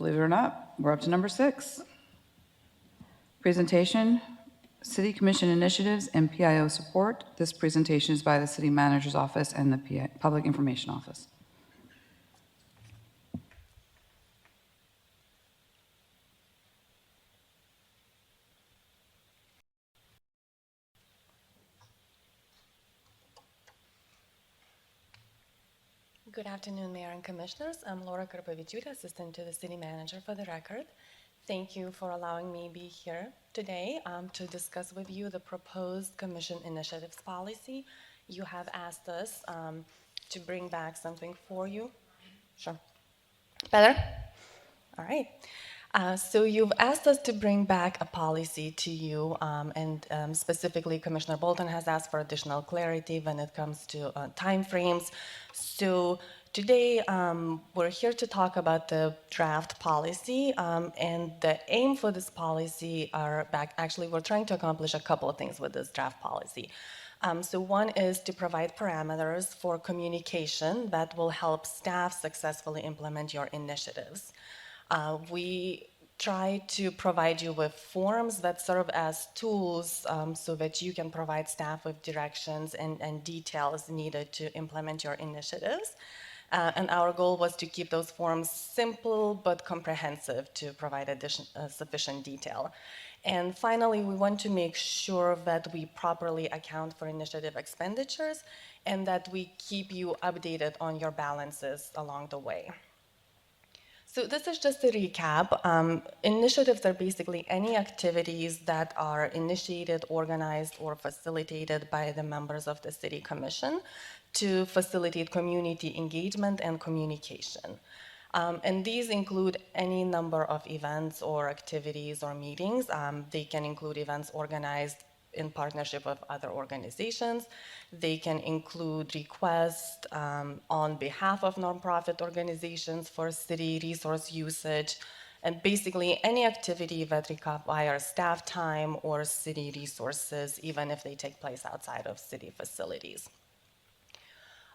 Believe it or not, we're up to number 6. Presentation, City Commission initiatives and PIO support. This presentation is by the City Manager's Office and the Public Information Office. Good afternoon, Mayor and Commissioners. I'm Laura Karpavichura, Assistant to the City Manager for the record. Thank you for allowing me to be here today to discuss with you the proposed Commission initiatives policy. You have asked us to bring back something for you. Sure. Better? All right. So you've asked us to bring back a policy to you, and specifically Commissioner Bolton has asked for additional clarity when it comes to timeframes. So today we're here to talk about the draft policy, and the aim for this policy actually we're trying to accomplish a couple of things with this draft policy. So one is to provide parameters for communication that will help staff successfully implement your initiatives. We try to provide you with forms that serve as tools so that you can provide staff with directions and details needed to implement your initiatives. And our goal was to keep those forms simple but comprehensive to provide sufficient detail. And finally, we want to make sure that we properly account for initiative expenditures and that we keep you updated on your balances along the way. So this is just a recap. Initiatives are basically any activities that are initiated, organized, or facilitated by the members of the City Commission to facilitate community engagement and communication. And these include any number of events or activities or meetings. They can include events organized in partnership with other organizations. They can include requests on behalf of nonprofit organizations for city resource usage, and basically any activity that requires staff time or city resources, even if they take place outside of city facilities.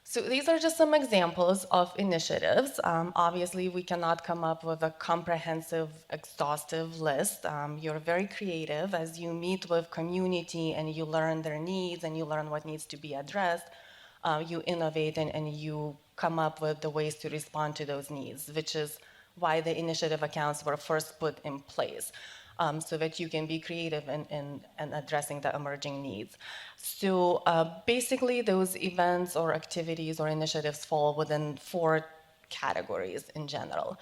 So these are just some examples of initiatives. Obviously, we cannot come up with a comprehensive, exhaustive list. You're very creative as you meet with community and you learn their needs and you learn what needs to be addressed. You innovate and you come up with the ways to respond to those needs, which is why the initiative accounts were first put in place. So that you can be creative in addressing the emerging needs. So basically those events or activities or initiatives fall within 4 categories in general.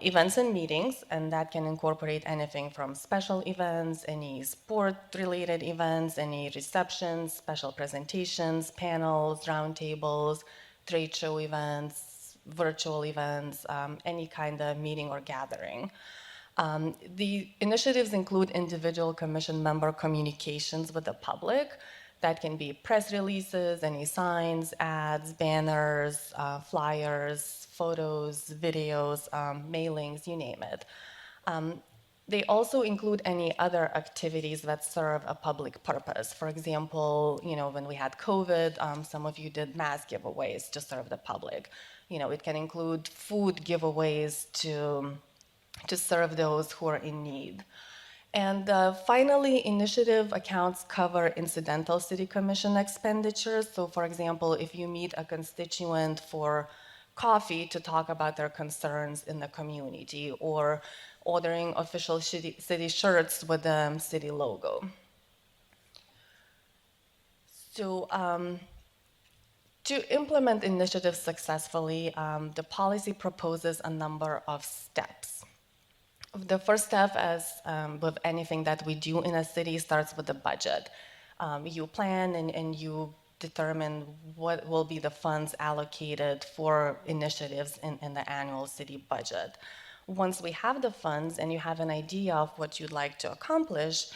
Events and meetings, and that can incorporate anything from special events, any sport-related events, any receptions, special presentations, panels, roundtables, trade show events, virtual events, any kind of meeting or gathering. The initiatives include individual commission member communications with the public. That can be press releases, any signs, ads, banners, flyers, photos, videos, mailings, you name it. They also include any other activities that serve a public purpose. For example, when we had COVID, some of you did mass giveaways to serve the public. It can include food giveaways to serve those who are in need. And finally, initiative accounts cover incidental City Commission expenditures. So for example, if you meet a constituent for coffee to talk about their concerns in the community, or ordering official city shirts with the city logo. So to implement initiatives successfully, the policy proposes a number of steps. The first step, as with anything that we do in a city, starts with the budget. You plan and you determine what will be the funds allocated for initiatives in the annual city budget. Once we have the funds and you have an idea of what you'd like to accomplish,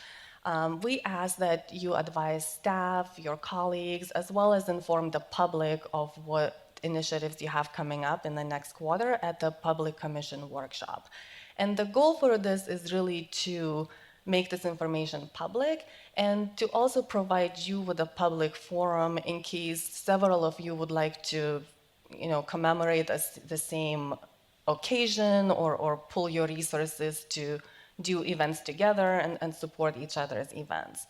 we ask that you advise staff, your colleagues, as well as inform the public of what initiatives you have coming up in the next quarter at the Public Commission workshop. And the goal for this is really to make this information public and to also provide you with a public forum in case several of you would like to commemorate the same occasion or pool your resources to do events together and support each other's events.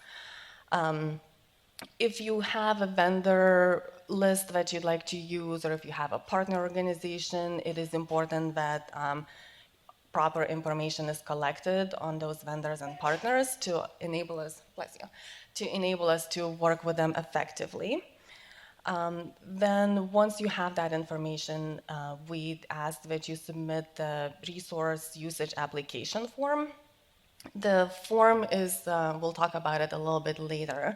If you have a vendor list that you'd like to use, or if you have a partner organization, it is important that proper information is collected on those vendors and partners to enable us, bless you, to enable us to work with them effectively. Then once you have that information, we ask that you submit the resource usage application form. The form is, we'll talk about it a little bit later.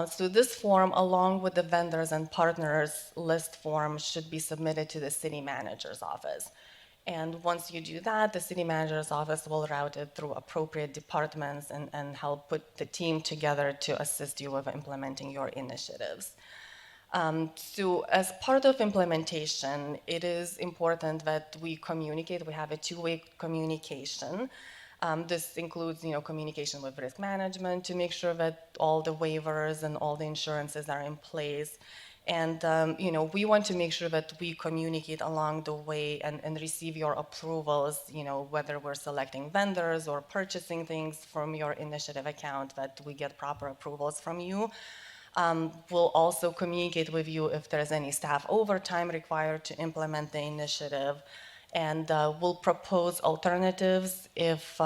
So this form, along with the vendors and partners list form, should be submitted to the city manager's office. And once you do that, the city manager's office will route it through appropriate departments and help put the team together to assist you with implementing your initiatives. So as part of implementation, it is important that we communicate. We have a two-way communication. This includes, communication with risk management to make sure that all the waivers and all the insurances are in place. And, we want to make sure that we communicate along the way and receive your approvals, whether we're selecting vendors or purchasing things from your initiative account, that we get proper approvals from you. We'll also communicate with you if there's any staff overtime required to implement the initiative. And we'll propose alternatives if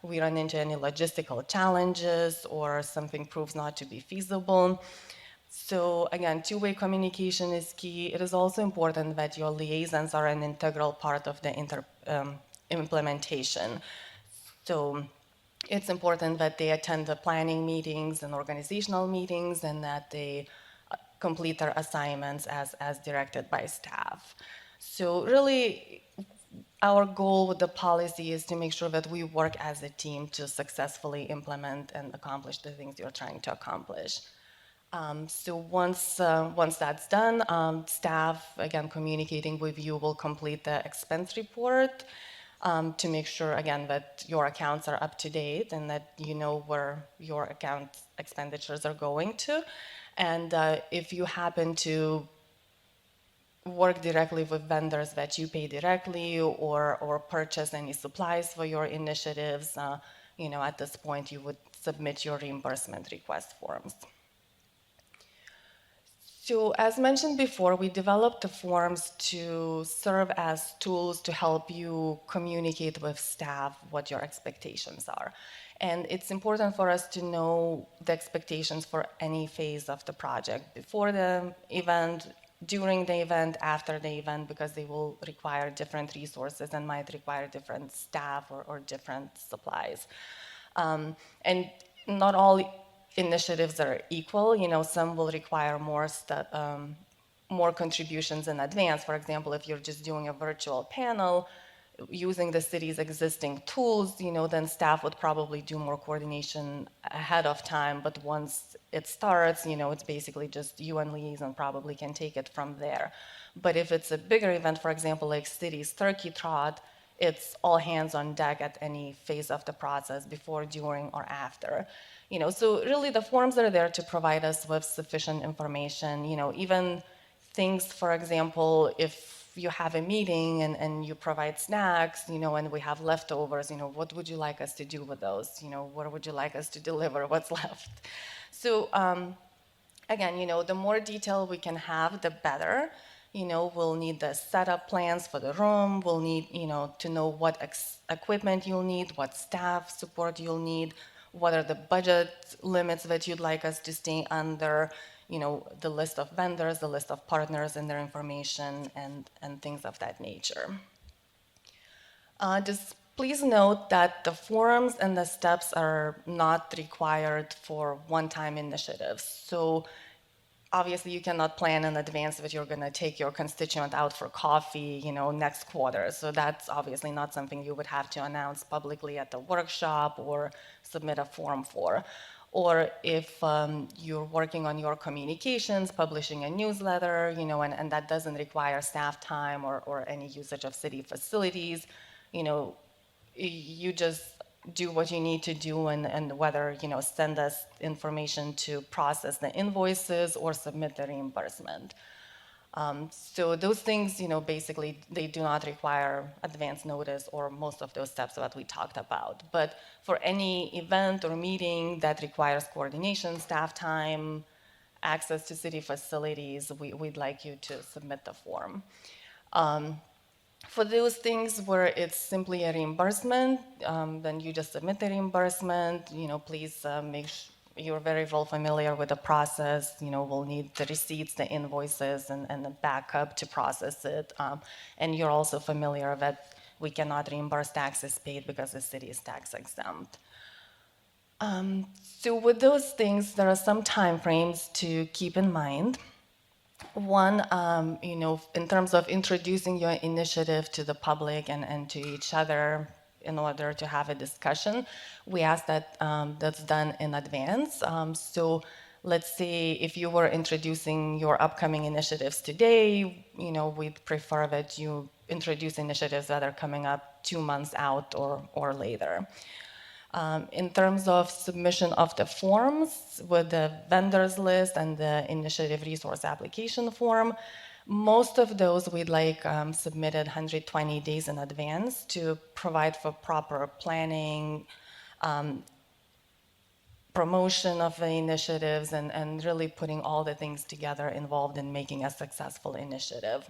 we run into any logistical challenges or something proves not to be feasible. So again, two-way communication is key. It is also important that your liaisons are an integral part of the implementation. So it's important that they attend the planning meetings and organizational meetings and that they complete their assignments as directed by staff. So really, our goal with the policy is to make sure that we work as a team to successfully implement and accomplish the things you're trying to accomplish. So once that's done, staff, again, communicating with you, will complete the expense report to make sure, again, that your accounts are up to date and that you know where your account expenditures are going to. And if you happen to work directly with vendors that you pay directly or purchase any supplies for your initiatives, at this point you would submit your reimbursement request forms. So as mentioned before, we developed the forms to serve as tools to help you communicate with staff what your expectations are. And it's important for us to know the expectations for any phase of the project, before the event, during the event, after the event, because they will require different resources and might require different staff or different supplies. And not all initiatives are equal. Some will require more contributions in advance. For example, if you're just doing a virtual panel using the city's existing tools, then staff would probably do more coordination ahead of time. But once it starts, it's basically just you and liaison probably can take it from there. But if it's a bigger event, for example, like City's Turkey Trot, it's all hands on deck at any phase of the process, before, during, or after. So really the forms are there to provide us with sufficient information, even things, for example, if you have a meeting and you provide snacks, and we have leftovers, what would you like us to do with those? What would you like us to deliver? What's left? So again, the more detail we can have, the better. We'll need the setup plans for the room. We'll need, to know what equipment you'll need, what staff support you'll need, what are the budget limits that you'd like us to stay under, the list of vendors, the list of partners and their information, and things of that nature. Just please note that the forums and the steps are not required for one-time initiatives. So obviously you cannot plan in advance that you're going to take your constituent out for coffee, next quarter. So that's obviously not something you would have to announce publicly at the workshop or submit a form for. Or if you're working on your communications, publishing a newsletter, and that doesn't require staff time or any usage of city facilities, you just do what you need to do, and whether, send us information to process the invoices or submit the reimbursement. So those things, basically they do not require advance notice or most of those steps that we talked about. But for any event or meeting that requires coordination, staff time, access to city facilities, we'd like you to submit the form. For those things where it's simply a reimbursement, then you just submit the reimbursement. Please you're very well familiar with the process. We'll need the receipts, the invoices, and the backup to process it. And you're also familiar that we cannot reimburse taxes paid because the city is tax exempt. So with those things, there are some timeframes to keep in mind. One, in terms of introducing your initiative to the public and to each other in order to have a discussion, we ask that that's done in advance. So let's say if you were introducing your upcoming initiatives today, we'd prefer that you introduce initiatives that are coming up 2 months out or later. In terms of submission of the forms with the vendors list and the initiative resource application form, most of those we'd like submitted 120 days in advance to provide for proper planning, promotion of the initiatives, and really putting all the things together involved in making a successful initiative.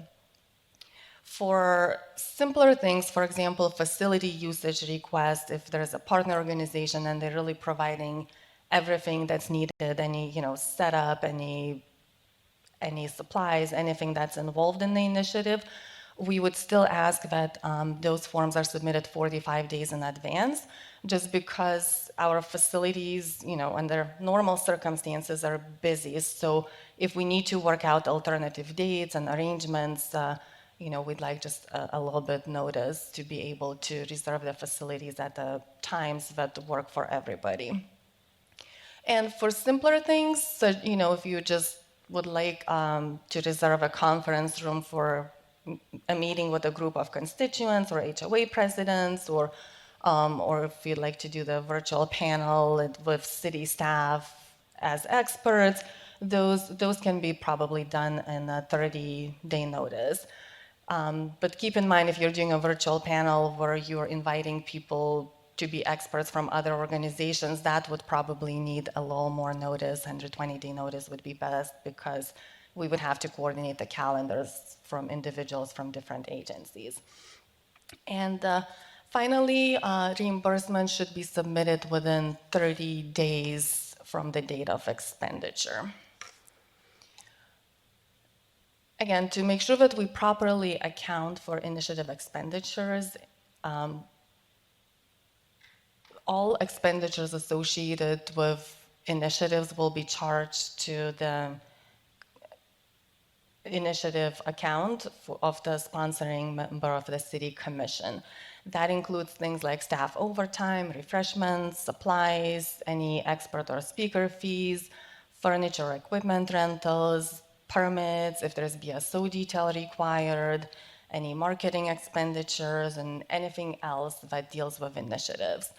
For simpler things, for example, facility usage requests, if there's a partner organization and they're really providing everything that's needed, any setup, any supplies, anything that's involved in the initiative, we would still ask that those forms are submitted 45 days in advance, just because our facilities, under normal circumstances are busy. So if we need to work out alternative dates and arrangements, we'd like just a little bit notice to be able to reserve the facilities at the times that work for everybody. And for simpler things, so, if you just would like to reserve a conference room for a meeting with a group of constituents or HOA presidents, or if you'd like to do the virtual panel with city staff as experts, those can be probably done in a 30-day notice. But keep in mind, if you're doing a virtual panel where you're inviting people to be experts from other organizations, that would probably need a little more notice. 120-day notice would be best, because we would have to coordinate the calendars from individuals from different agencies. And finally, reimbursement should be submitted within 30 days from the date of expenditure. Again, to make sure that we properly account for initiative expenditures, all expenditures associated with initiatives will be charged to the initiative account of the sponsoring member of the city commission. That includes things like staff overtime, refreshments, supplies, any expert or speaker fees, furniture or equipment rentals, permits, if there's BSO detail required, any marketing expenditures, and anything else that deals with initiatives.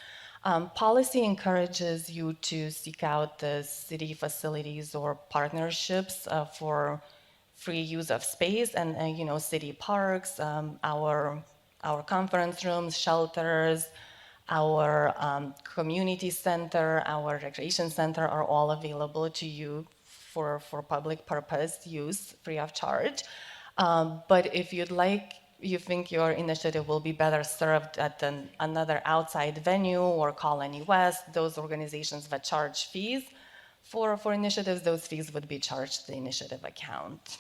Policy encourages you to seek out the city facilities or partnerships for free use of space, and city parks, our conference rooms, shelters, our community center, our recreation center are all available to you for public purpose use, free of charge. But if you think your initiative will be better served at another outside venue or Colony West, those organizations that charge fees for initiatives, those fees would be charged to the initiative account.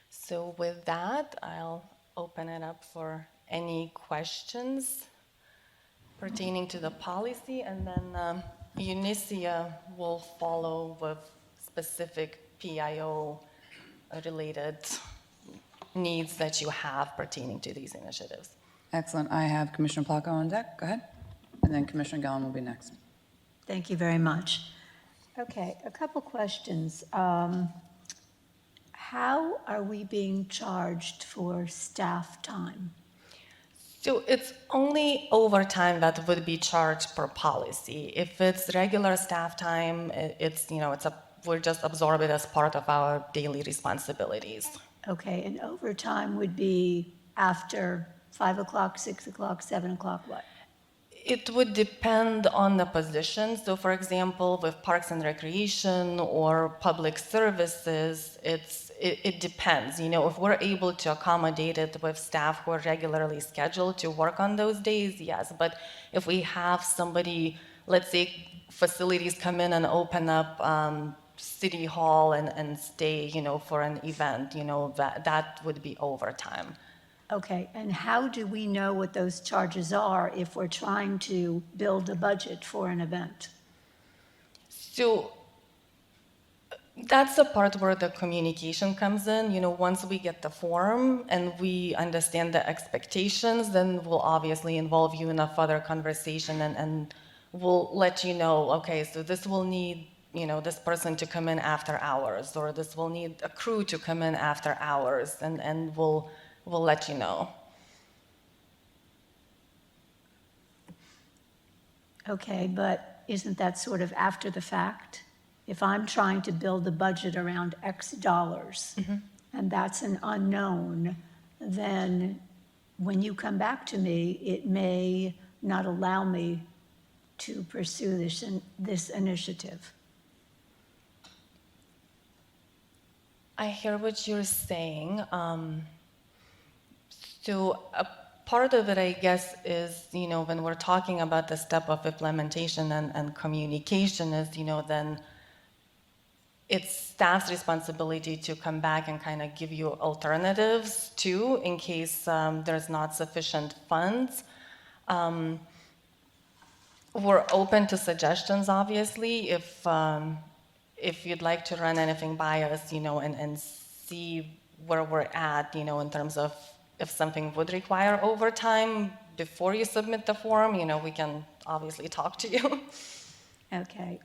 So with that, I'll open it up for any questions pertaining to the policy, and then Eunicia will follow with specific PIO-related needs that you have pertaining to these initiatives. Excellent. I have Commissioner Placco on deck. Go ahead. And then Commissioner Gellin will be next. Thank you very much. Okay, a couple questions. How are we being charged for staff time? So it's only overtime that would be charged per policy. If it's regular staff time, it's a we just absorb it as part of our daily responsibilities. Okay, and overtime would be after 5 o'clock, 6 o'clock, 7 o'clock, what? It would depend on the position. So for example, with Parks and Recreation or Public Services, it depends. You know, if we're able to accommodate it with staff who are regularly scheduled to work on those days, yes. But if we have somebody, let's say facilities come in and open up City Hall and stay, you know, for an event, you know, that would be overtime. Okay, and how do we know what those charges are if we're trying to build a budget for an event? So that's the part where the communication comes in. You know, once we get the form and we understand the expectations, then we'll obviously involve you in a further conversation and we'll let you know, okay, so this will need, you know, this person to come in after hours, or this will need a crew to come in after hours, and we'll let you know. Okay, but isn't that sort of after the fact? If I'm trying to build a budget around X dollars, and that's an unknown, then when you come back to me, it may not allow me to pursue this initiative. I hear what you're saying. So a part of it, I guess, is, you know, when we're talking about the step of implementation and communication is, you know, then it's staff's responsibility to come back and kind of give you alternatives too, in case there's not sufficient funds. We're open to suggestions, obviously, if you'd like to run anything by us, you know, and see where we're at, you know, in terms of if something would require overtime before you submit the form, you know, we can obviously talk to you. Okay.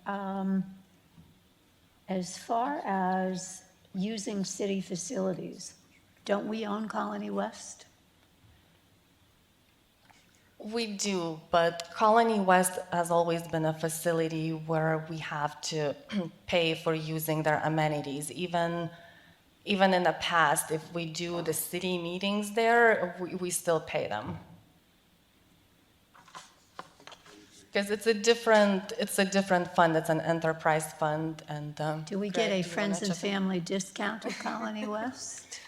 As far as using city facilities, don't we own Colony West? We do, but Colony West has always been a facility where we have to pay for using their amenities. Even in the past, if we do the city meetings there, we still pay them. Because it's a different fund. It's an enterprise fund, and Do we Greg, get a do you wanna friends and chip in? family discount at Colony West?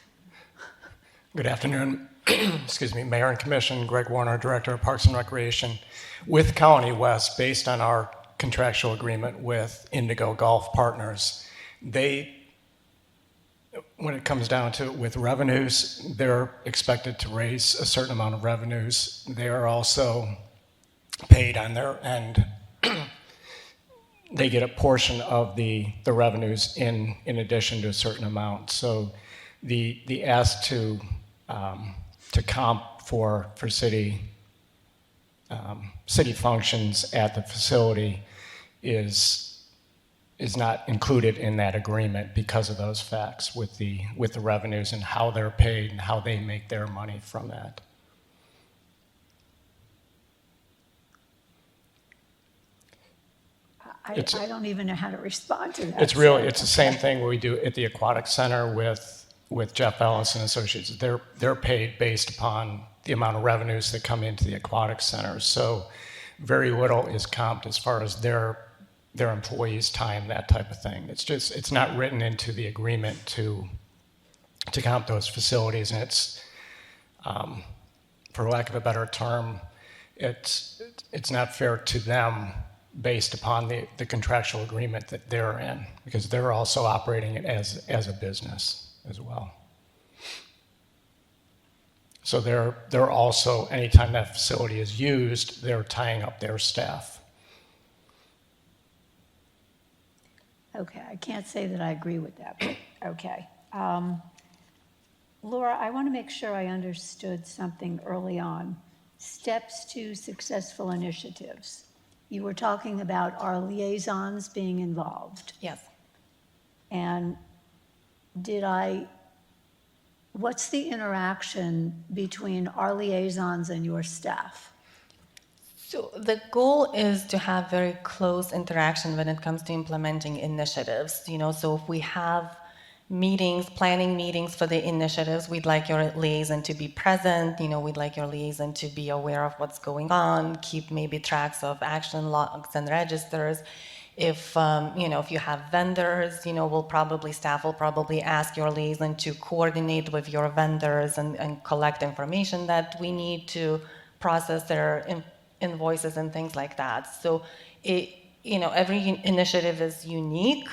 Good afternoon. Excuse me, Mayor and Commission, Greg Warner, Director of Parks and Recreation. With Colony West, based on our contractual agreement with Indigo Golf Partners, when it comes down to it with revenues, they're expected to raise a certain amount of revenues. They are also paid on their end. They get a portion of the revenues in addition to a certain amount. So the ask to comp for city functions at the facility is not included in that agreement because of those facts with the revenues and how they're paid and how they make their money from that. I don't even know how to respond to that. It's the same thing we do at the Aquatic Center with Jeff Ellis and Associates. They're paid based upon the amount of revenues that come into the Aquatic Center. So very little is comped as far as their employees' time, that type of thing. It's not written into the agreement to comp those facilities, and it's, for lack of a better term, it's not fair to them based upon the contractual agreement that they're in, because they're also operating it as a business as well. So they're also, anytime that facility is used, they're tying up their staff. Okay, I can't say that I agree with that, but okay. Laura, I want to make sure I understood something early on. Steps to successful initiatives. You were talking about our liaisons being involved. Yes. And what's the interaction between our liaisons and your staff? So the goal is to have very close interaction when it comes to implementing initiatives. So if we have meetings, planning meetings for the initiatives, we'd like your liaison to be present. We'd like your liaison to be aware of what's going on, keep maybe tracks of action logs and registers. If if you have vendors, staff will probably ask your liaison to coordinate with your vendors and collect information that we need to process their invoices and things like that. So every initiative is unique,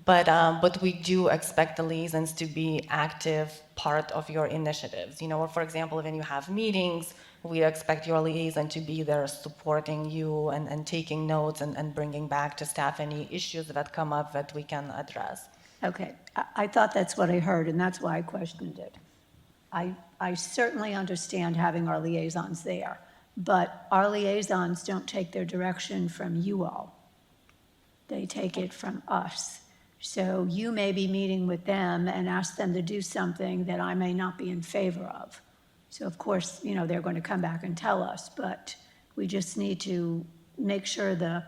but we do expect the liaisons to be active part of your initiatives. Or for example, when you have meetings, we expect your liaison to be there supporting you and taking notes and bringing back to staff any issues that come up that we can address. Okay, I thought that's what I heard, and that's why I questioned it. I certainly understand having our liaisons there, but our liaisons don't take their direction from you all. They take it from us. So you may be meeting with them and ask them to do something that I may not be in favor of. So of course, they're going to come back and tell us, but we just need to make sure the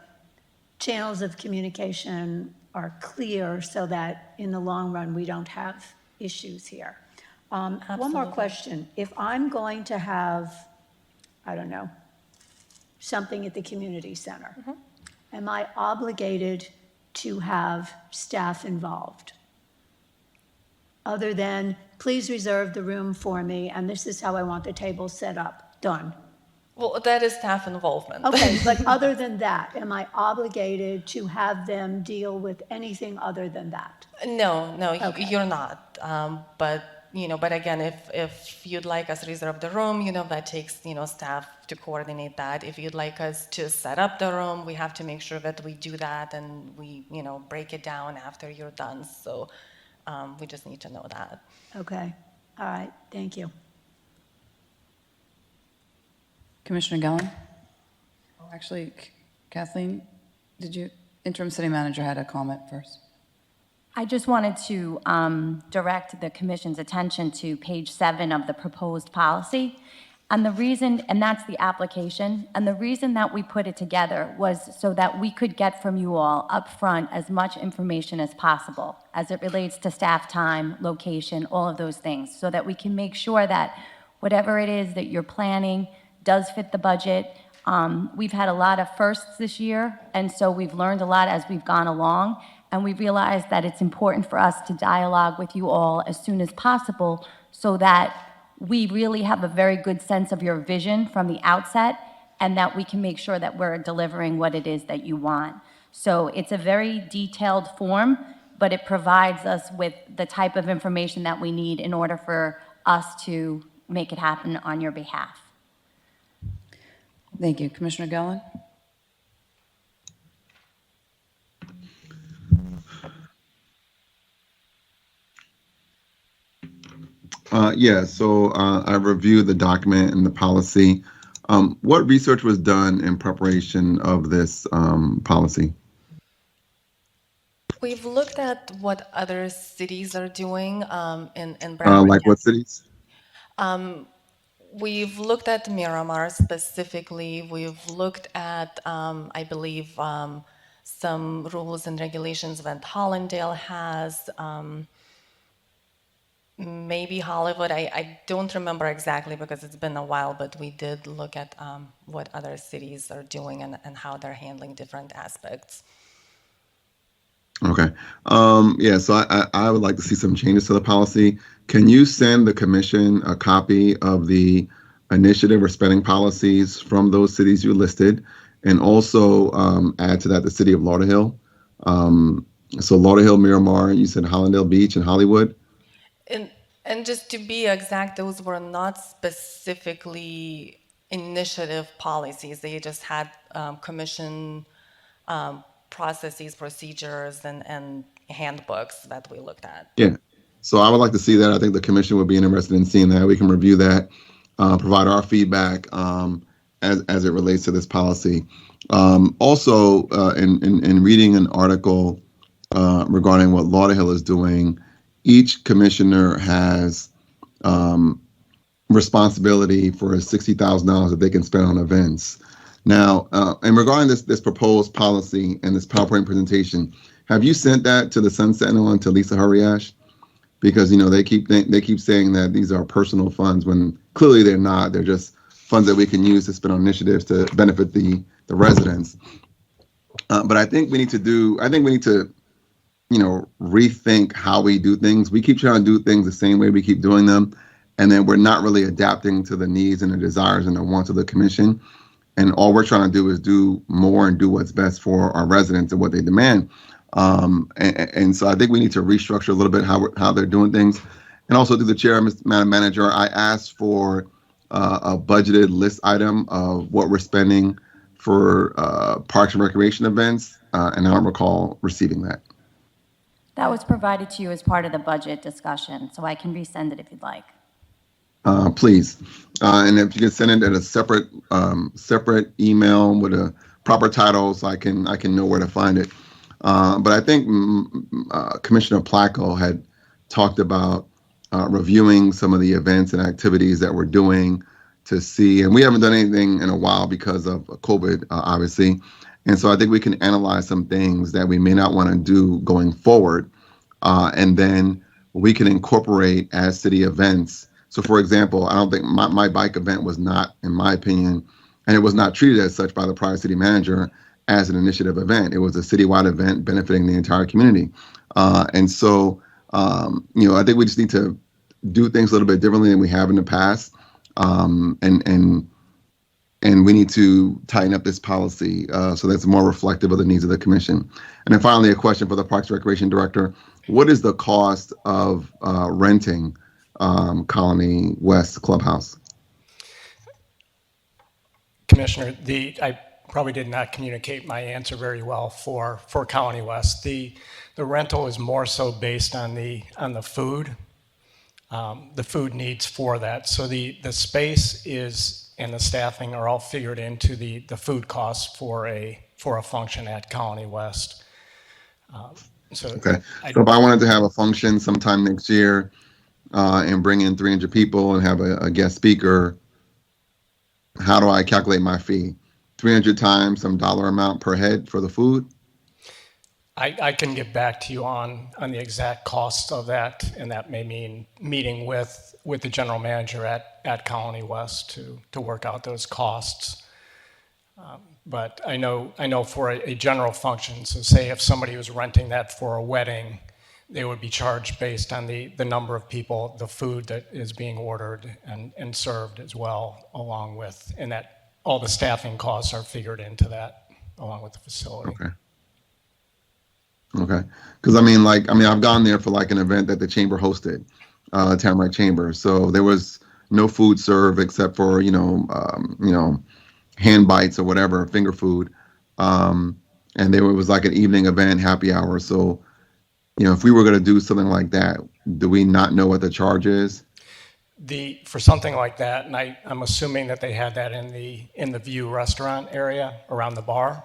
channels of communication are clear so that in the long run, we don't have issues here. One more Absolutely. question. If I'm going to have, I don't know, something at the community center, am I obligated to have staff involved? Other than, please reserve the room for me, and this is how I want the table set up, done. Well, that is staff involvement. Okay, but other than that, am I obligated to have them deal with anything other than that? No, Okay. you're not. But again, if you'd like us to reserve the room, that takes, staff to coordinate that. If you'd like us to set up the room, we have to make sure that we do that and we, break it down after you're done. So we just need to know that. Okay, all right, thank you. Commissioner Gellan? Oh, actually, Kathleen, interim city manager had a comment first. I just wanted to direct the commission's attention to page 7 of the proposed policy. And that's the application. And the reason that we put it together was so that we could get from you all upfront as much information as possible as it relates to staff time, location, all of those things, so that we can make sure that whatever it is that you're planning does fit the budget. We've had a lot of firsts this year, and so we've learned a lot as we've gone along. And we realized that it's important for us to dialogue with you all as soon as possible so that we really have a very good sense of your vision from the outset and that we can make sure that we're delivering what it is that you want. So it's a very detailed form, but it provides us with the type of information that we need in order for us to make it happen on your behalf. Thank you. Commissioner Gellan? So I reviewed the document and the policy. What research was done in preparation of this policy? We've looked at what other cities are doing in Broward Like what cities? We've looked at Miramar specifically. We've looked at, I believe, some rules and regulations that Hollandale has. Maybe Hollywood. I don't remember exactly because it's been a while, but we did look at what other cities are doing and how they're handling different aspects. Okay. So I would like to see some changes to the policy. Can you send the commission a copy of the initiative or spending policies from those cities you listed, and also add to that the city of Lauderhill? So Lauderhill, Miramar, you said Hollandale Beach and Hollywood? And just to be exact, those were not specifically initiative policies. They just had commission processes, procedures, and handbooks that we looked at. Yeah. So I would like to see that. I think the commission would be interested in seeing that. We can review that, provide our feedback as it relates to this policy. Also, in reading an article regarding what Lauderhill is doing, each commissioner has responsibility for $60,000 that they can spend on events. Now, and regarding this proposed policy and this PowerPoint presentation, have you sent that to the Sun Sentinel and to Lisa Hurriash? Because they keep saying that these are personal funds when clearly they're not. They're just funds that we can use to spend on initiatives to benefit the residents. But I think we need to rethink how we do things. We keep trying to do things the same way we keep doing them, and then we're not really adapting to the needs and the desires and the wants of the commission. And all we're trying to do is do more and do what's best for our residents and what they demand. And so I think we need to restructure a little bit how they're doing things. And also, through the chair, Madam Manager, I asked for a budgeted list item of what we're spending for parks and recreation events, and I don't recall receiving that. That was provided to you as part of the budget discussion, so I can resend it if you'd like. Please, and if you can send it at a separate email with a proper title, so I can know where to find it. But I think Commissioner Placco had talked about reviewing some of the events and activities that we're doing to see, and we haven't done anything in a while because of COVID, obviously. And so I think we can analyze some things that we may not want to do going forward, and then we can incorporate as city events. So, for example, I don't think my bike event was not, in my opinion, and it was not treated as such by the prior city manager as an initiative event. It was a citywide event benefiting the entire community. And so, I think we just need to do things a little bit differently than we have in the past. And we need to tighten up this policy so that's more reflective of the needs of the commission. And then finally, a question for the Parks and Recreation Director. What is the cost of renting Colony West Clubhouse? Commissioner, I probably did not communicate my answer very well for Colony West. The rental is more so based on the food, the food needs for that. So the space and the staffing are all figured into the food costs for a function at Colony West. Okay. So if I wanted to have a function sometime next year and bring in 300 people and have a guest speaker, how do I calculate my fee? 300 times some dollar amount per head for the food? I can get back to you on the exact cost of that, and that may mean meeting with the general manager at Colony West to work out those costs. But I know for a general function, so say if somebody was renting that for a wedding, they would be charged based on the number of people, the food that is being ordered and served as well, along with, and that all the staffing costs are figured into that along with the facility. Okay. Because I've gone there for like an event that the chamber hosted, Tamarac Chamber. So there was no food served except for hand bites or whatever, finger food, and there was like an evening event, happy hour. So if we were going to do something like that, do we not know what the charge is? For something like that, and I'm assuming that they had that in the View restaurant area around the bar.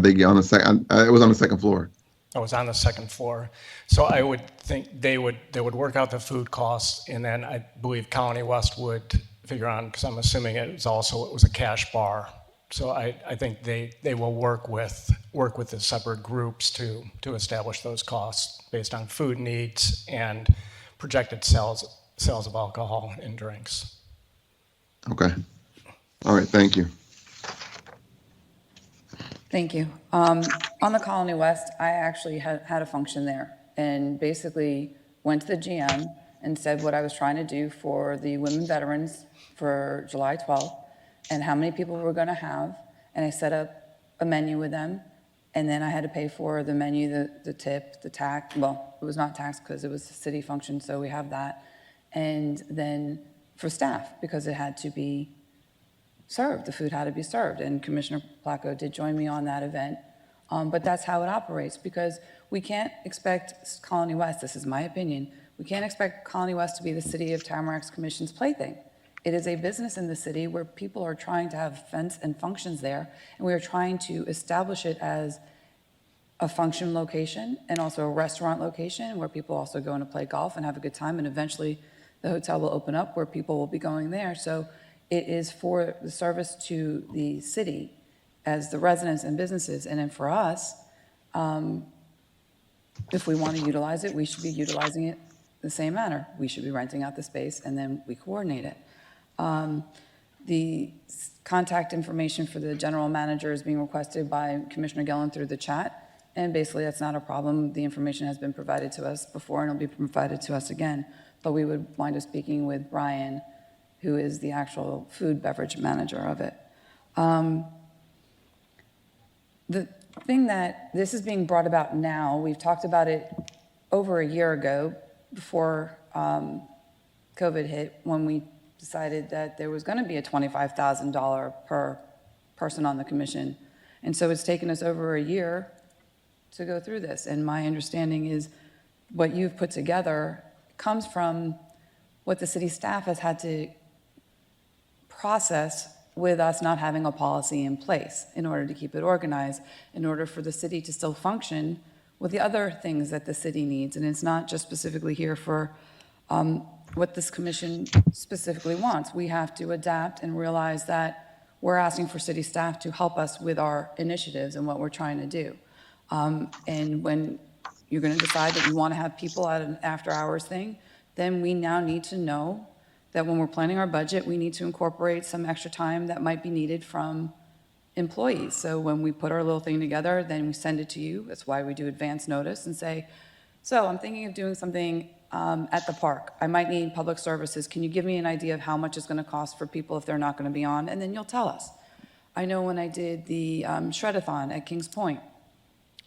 They get on the second. It was on the second floor. I was on the second floor, so I would think they would work out the food costs, and then I believe Colony West would figure on, because I'm assuming it was a cash bar. So I think they will work with the separate groups to establish those costs based on food needs and projected sales of alcohol and drinks. Okay. All right. Thank you. Thank you. On the Colony West, I actually had a function there and basically went to the GM and said what I was trying to do for the women veterans for July 12th and how many people we were going to have. And I set up a menu with them. And then I had to pay for the menu, the tip, the tax. Well, it was not tax because it was a city function, so we have that. And then for staff, because it had to be served. The food had to be served, and Commissioner Placco did join me on that event. But that's how it operates, because we can't expect Colony West, this is my opinion, we can't expect Colony West to be the city of Tamarac's Commission's plaything. It is a business in the city where people are trying to have events and functions there, and we are trying to establish it as a function location and also a restaurant location where people also go in to play golf and have a good time, and eventually the hotel will open up where people will be going there. So It is for the service to the city as the residents and businesses. And then for us, if we want to utilize it, we should be utilizing it the same manner. We should be renting out the space and then we coordinate it. The contact information for the general manager is being requested by Commissioner Gillen through the chat. And basically, that's not a problem. The information has been provided to us before and it'll be provided to us again. But we would wind up speaking with Brian, who is the actual food beverage manager of it. The thing that this is being brought about now, we've talked about it over a year ago before COVID hit, when we decided that there was going to be a $25,000 per person on the commission. And so it's taken us over a year to go through this. And my understanding is what you've put together comes from what the city staff has had to process with us not having a policy in place in order to keep it organized, in order for the city to still function with the other things that the city needs. And it's not just specifically here for what this commission specifically wants. We have to adapt and realize that we're asking for city staff to help us with our initiatives and what we're trying to do. And when you're going to decide that you want to have people at an after-hours thing, then we now need to know that when we're planning our budget, we need to incorporate some extra time that might be needed from employees. So when we put our little thing together, then we send it to you. That's why we do advance notice and say, so I'm thinking of doing something at the park. I might need public services. Can you give me an idea of how much it's going to cost for people if they're not going to be on? And then you'll tell us. I know when I did the Shred-a-thon at Kings Point,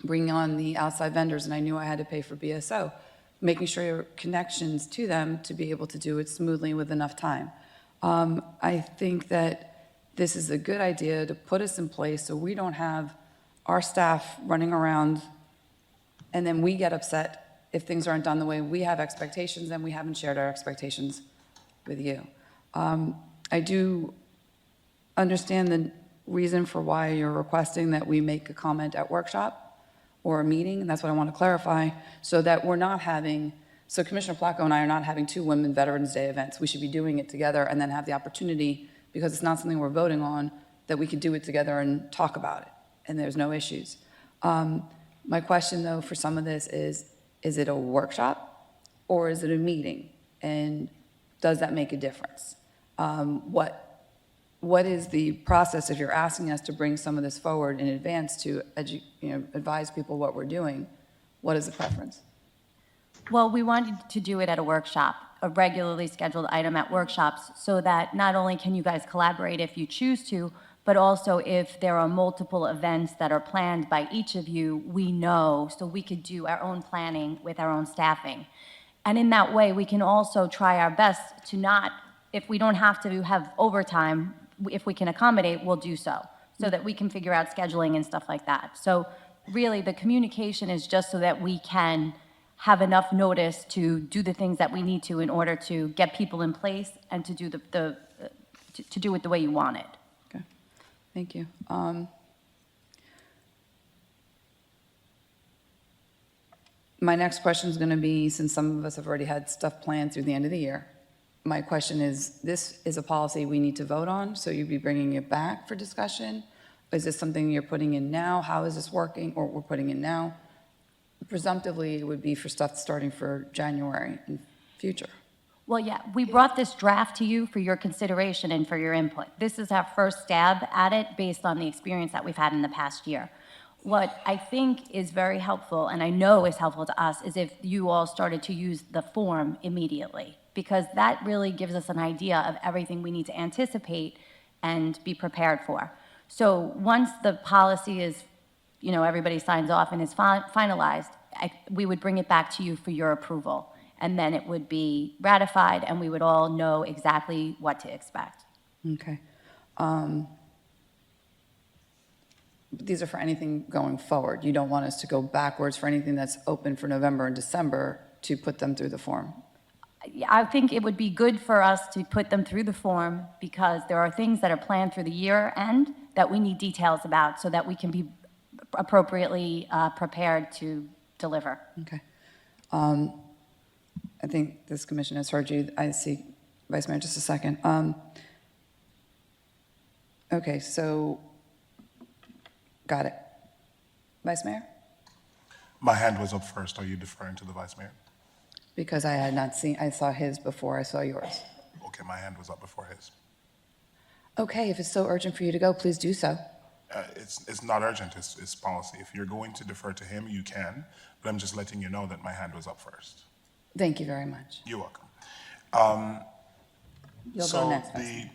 bringing on the outside vendors, and I knew I had to pay for BSO, making sure your connections to them to be able to do it smoothly with enough time. I think that this is a good idea to put us in place so we don't have our staff running around and then we get upset if things aren't done the way we have expectations and we haven't shared our expectations with you. I do understand the reason for why you're requesting that we make a comment at workshop or a meeting, and that's what I want to clarify, so that we're not having, so Commissioner Placco and I are not having two Women Veterans Day events. We should be doing it together and then have the opportunity, because it's not something we're voting on, that we could do it together and talk about it, and there's no issues. My question, though, for some of this is it a workshop or is it a meeting? And does that make a difference? What is the process if you're asking us to bring some of this forward in advance to advise people what we're doing? What is the preference? Well, we wanted to do it at a workshop, a regularly scheduled item at workshops, so that not only can you guys collaborate if you choose to, but also if there are multiple events that are planned by each of you, we know, so we could do our own planning with our own staffing. And in that way, we can also try our best to not, if we don't have to have overtime, if we can accommodate, we'll do so that we can figure out scheduling and stuff like that. So really, the communication is just so that we can have enough notice to do the things that we need to in order to get people in place and to do to do it the way you want it. Okay, thank you. My next question is going to be, since some of us have already had stuff planned through the end of the year, my question is, this is a policy we need to vote on, so you'd be bringing it back for discussion? Is this something you're putting in now? How is this working, or we're putting in now? Presumptively, it would be for stuff starting for January in future. Well, yeah, we brought this draft to you for your consideration and for your input. This is our first stab at it based on the experience that we've had in the past year. What I think is very helpful, and I know is helpful to us, is if you all started to use the form immediately, because that really gives us an idea of everything we need to anticipate and be prepared for. So once the policy is, everybody signs off and is finalized, we would bring it back to you for your approval. And then it would be ratified, and we would all know exactly what to expect. Okay. These are for anything going forward. You don't want us to go backwards for anything that's open for November and December to put them through the form. I think it would be good for us to put them through the form because there are things that are planned through the year end that we need details about so that we can be appropriately prepared to deliver. Okay. I think this commission has heard you. I see, Vice Mayor, just a second. Okay, so, got it. Vice Mayor? My hand was up first. Are you deferring to the Vice Mayor? Because I had not seen, I saw his before I saw yours. Okay, my hand was up before his. Okay, if it's so urgent for you to go, please do so. It's not urgent, it's policy. If you're going to defer to him, you can, but I'm just letting you know that my hand was up first. Thank you very much. You're welcome. You'll So go next, Vice Mayor.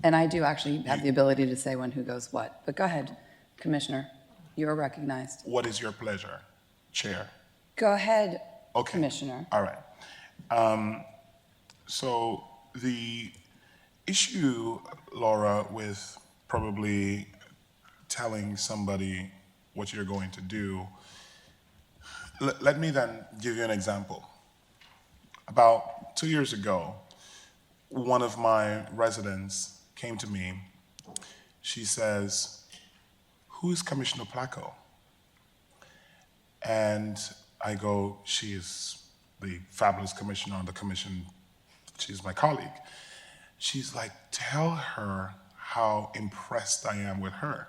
And I do actually have the ability to say when who goes what. But go ahead, Commissioner. You're recognized. What is your pleasure, Chair? Go ahead, Okay. Commissioner. All right. So the issue, Laura, with probably telling somebody what you're going to do, let me then give you an example. About 2 years ago, one of my residents came to me. She says, "Who is Commissioner Placco?" And I go, "She is the fabulous commissioner on the commission. She's my colleague." She's like, "Tell her how impressed I am with her."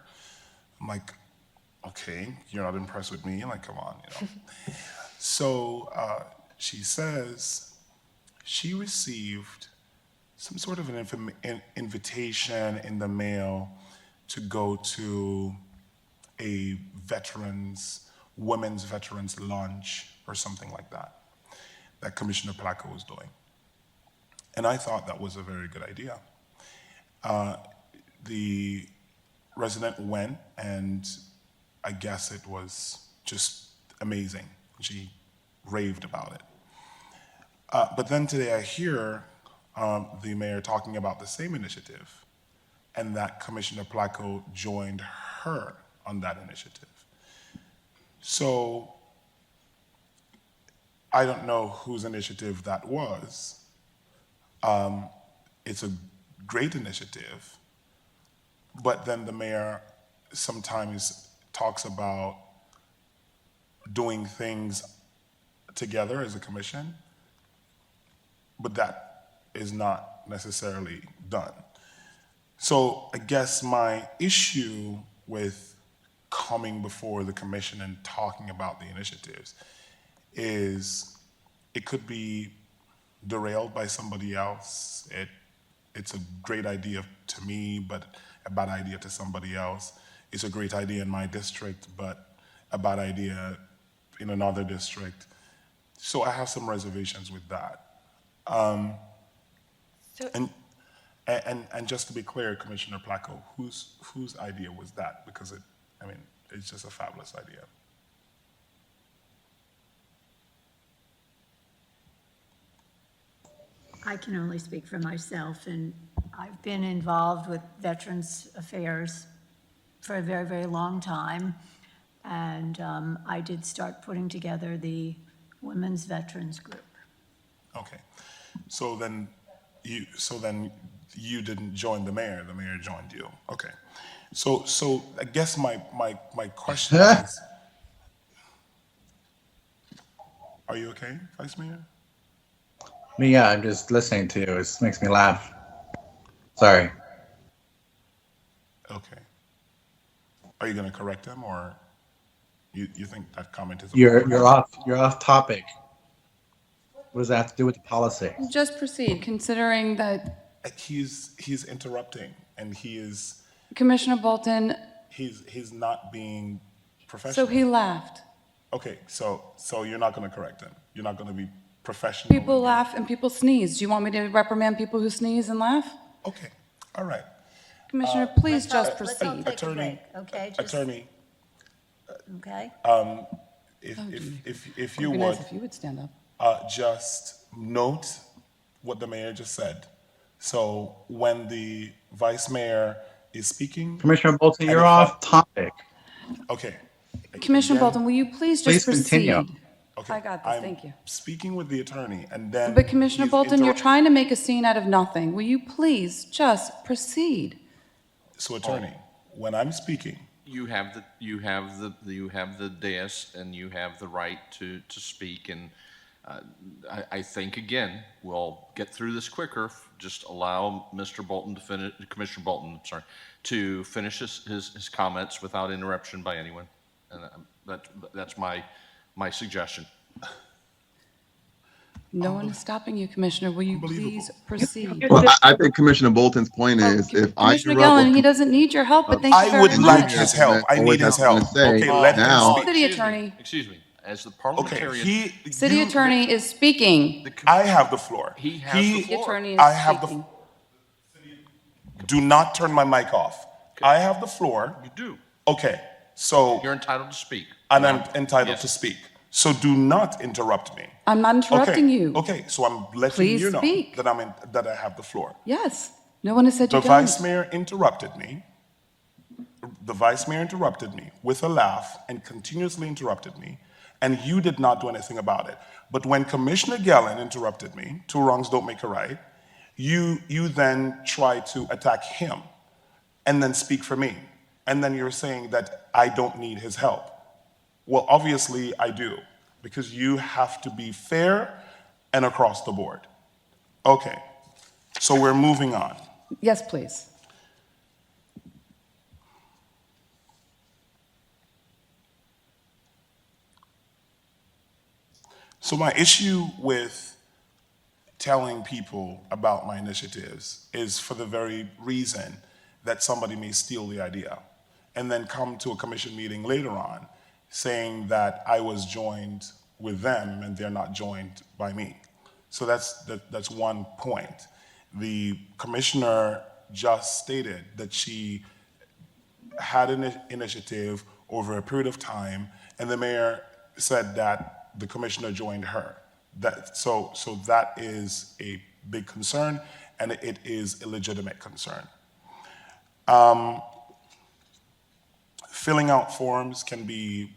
I'm like, "Okay, you're not impressed with me? Like, come on, you know." So she says she received some sort of an invitation in the mail to go to a women's veterans lunch or something like that Commissioner Placco was doing. And I thought that was a very good idea. The resident went, and I guess it was just amazing. She raved about it. But then today I hear the mayor talking about the same initiative, and that Commissioner Placco joined her on that initiative. So I don't know whose initiative that was. It's a great initiative, but then the mayor sometimes talks about doing things together as a commission, but that is not necessarily done. So I guess my issue with coming before the commission and talking about the initiatives is it could be derailed by somebody else. It's a great idea to me, but a bad idea to somebody else. It's a great idea in my district, but a bad idea in another district. So I have some reservations with that. So, And just to be clear, Commissioner Placco, whose idea was that? Because it's just a fabulous idea. I can only speak for myself, and I've been involved with Veterans Affairs for a very, very long time. And I did start putting together the Women's Veterans Group. Okay. So then you didn't join the mayor joined you. Okay. So I guess my question is, are you okay, Vice Mayor? Yeah, I'm just listening to you. It makes me laugh. Sorry. Okay. Are you going to correct him, or you think that comment is You're off topic. What does that have to do with the policy? Just proceed, considering that He's interrupting, and Commissioner Bolton, he's not being so professional. he laughed. Okay, so you're not going to correct him. You're not going to be professional. People laugh and people sneeze. Do you want me to reprimand people who sneeze and laugh? Okay, all right. Commissioner, please just Let's all proceed. take a Attorney, break, okay? Just- Attorney, Okay? if you It'd be would, nice if you would stand up. just note what the mayor just said. So when the vice mayor is speaking, Commissioner Bolton, And you're if I- off topic. okay. Commissioner Again, Bolton, will you please Please just proceed? continue. Okay, I got this, I'm thank you. speaking with the attorney, and then. But Commissioner he's Bolton, you're interrupt- trying to make a scene out of nothing. Will you please just proceed? So attorney, when I'm speaking, You have the dais, and you have the right to speak, and I think, again, we'll get through this quicker. Just allow Mr. Bolton to finish, Commissioner Bolton, sorry, to finish his comments without interruption by anyone. And that's my suggestion. No one is stopping you, Commissioner. Will you please proceed? Well, I think Commissioner Bolton's point is if I Commissioner interrupt Gellan, he what doesn't need your help, but thank you I very would like much. his help. I always need his have something help. to say, Okay, let him now- speak. City attorney. Excuse me, as the Okay, parliamentarian. City attorney is speaking. I have the floor. He has the City floor. attorney is I have the- speaking. Do not turn my mic off. I have the floor. You do. Okay, so, You're entitled to speak. and I'm entitled Yes. to speak. So do not interrupt me. I'm not interrupting Okay, you. Okay, so I'm letting Please you know speak. that I have the floor. Yes. No one has said The you don't. vice mayor interrupted me. The vice mayor interrupted me with a laugh and continuously interrupted me, and you did not do anything about it. But when Commissioner Gellan interrupted me, two wrongs don't make a right, you then try to attack him and then speak for me. And then you're saying that I don't need his help. Well, obviously I do, because you have to be fair and across the board. Okay, so we're moving on. Yes, please. So my issue with telling people about my initiatives is for the very reason that somebody may steal the idea and then come to a commission meeting later on saying that I was joined with them and they're not joined by me. So that's one point. The commissioner just stated that she had an initiative over a period of time, and the mayor said that the commissioner joined her. So that is a big concern, and it is a legitimate concern. Filling out forms can be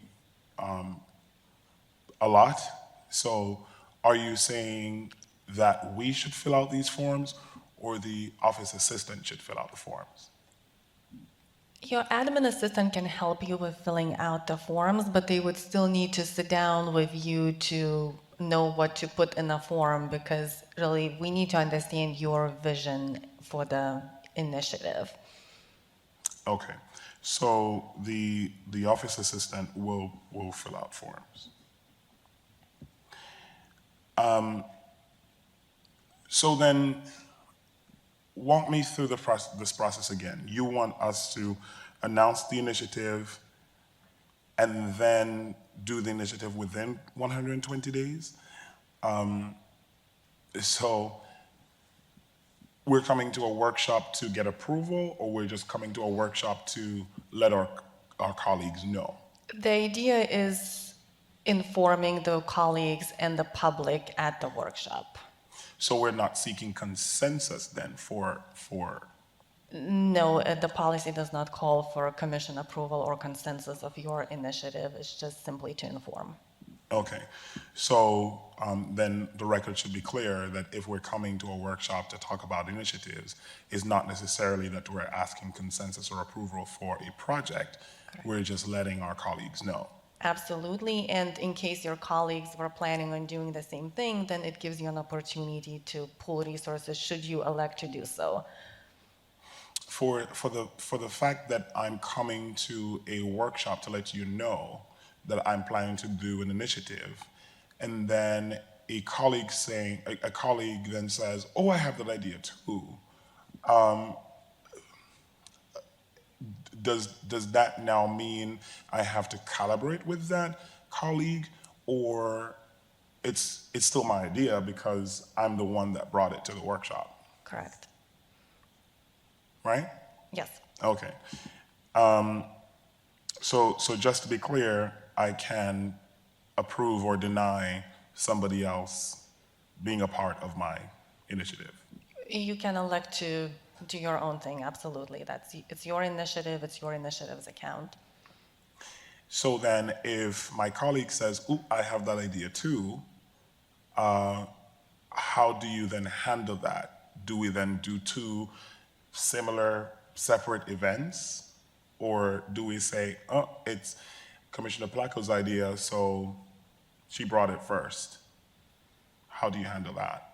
a lot. So are you saying that we should fill out these forms, or the office assistant should fill out the forms? Your admin assistant can help you with filling out the forms, but they would still need to sit down with you to know what to put in the form, because really we need to understand your vision for the initiative. Okay, so the office assistant will fill out forms. So then, walk me through this process again. You want us to announce the initiative and then do the initiative within 120 days? So we're coming to a workshop to get approval, or we're just coming to a workshop to let our colleagues know? The idea is informing the colleagues and the public at the workshop. So we're not seeking consensus then for, No, the policy does not call for commission approval or consensus of your initiative. It's just simply to inform. okay. So then the record should be clear that if we're coming to a workshop to talk about initiatives, it's not necessarily that we're asking consensus or approval for a project. Correct. We're just letting our colleagues know. Absolutely, and in case your colleagues were planning on doing the same thing, then it gives you an opportunity to pool resources should you elect to do so. For the fact that I'm coming to a workshop to let you know that I'm planning to do an initiative, and then a colleague then says, "Oh, I have that idea too." Does that now mean I have to calibrate with that colleague, or it's still my idea because I'm the one that brought it to the workshop, Correct. right? Yes. Okay. So just to be clear, I can approve or deny somebody else being a part of my initiative. You can elect to do your own thing, absolutely. It's your initiative, it's your initiative's account. So then if my colleague says, "Ooh, I have that idea too," how do you then handle that? Do we then do two similar, separate events? Or do we say, "Oh, it's Commissioner Placco's idea, so she brought it first"? How do you handle that?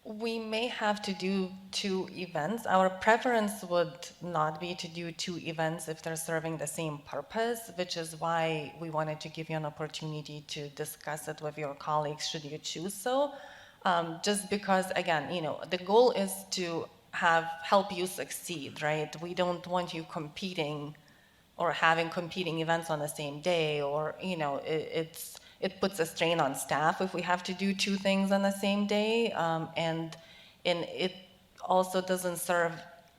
We may have to do 2 events. Our preference would not be to do 2 events if they're serving the same purpose, which is why we wanted to give you an opportunity to discuss it with your colleagues should you choose so. Just because, again, the goal is to help you succeed, right? We don't want you competing or having competing events on the same day, or it puts a strain on staff if we have to do 2 things on the same day, and it also doesn't serve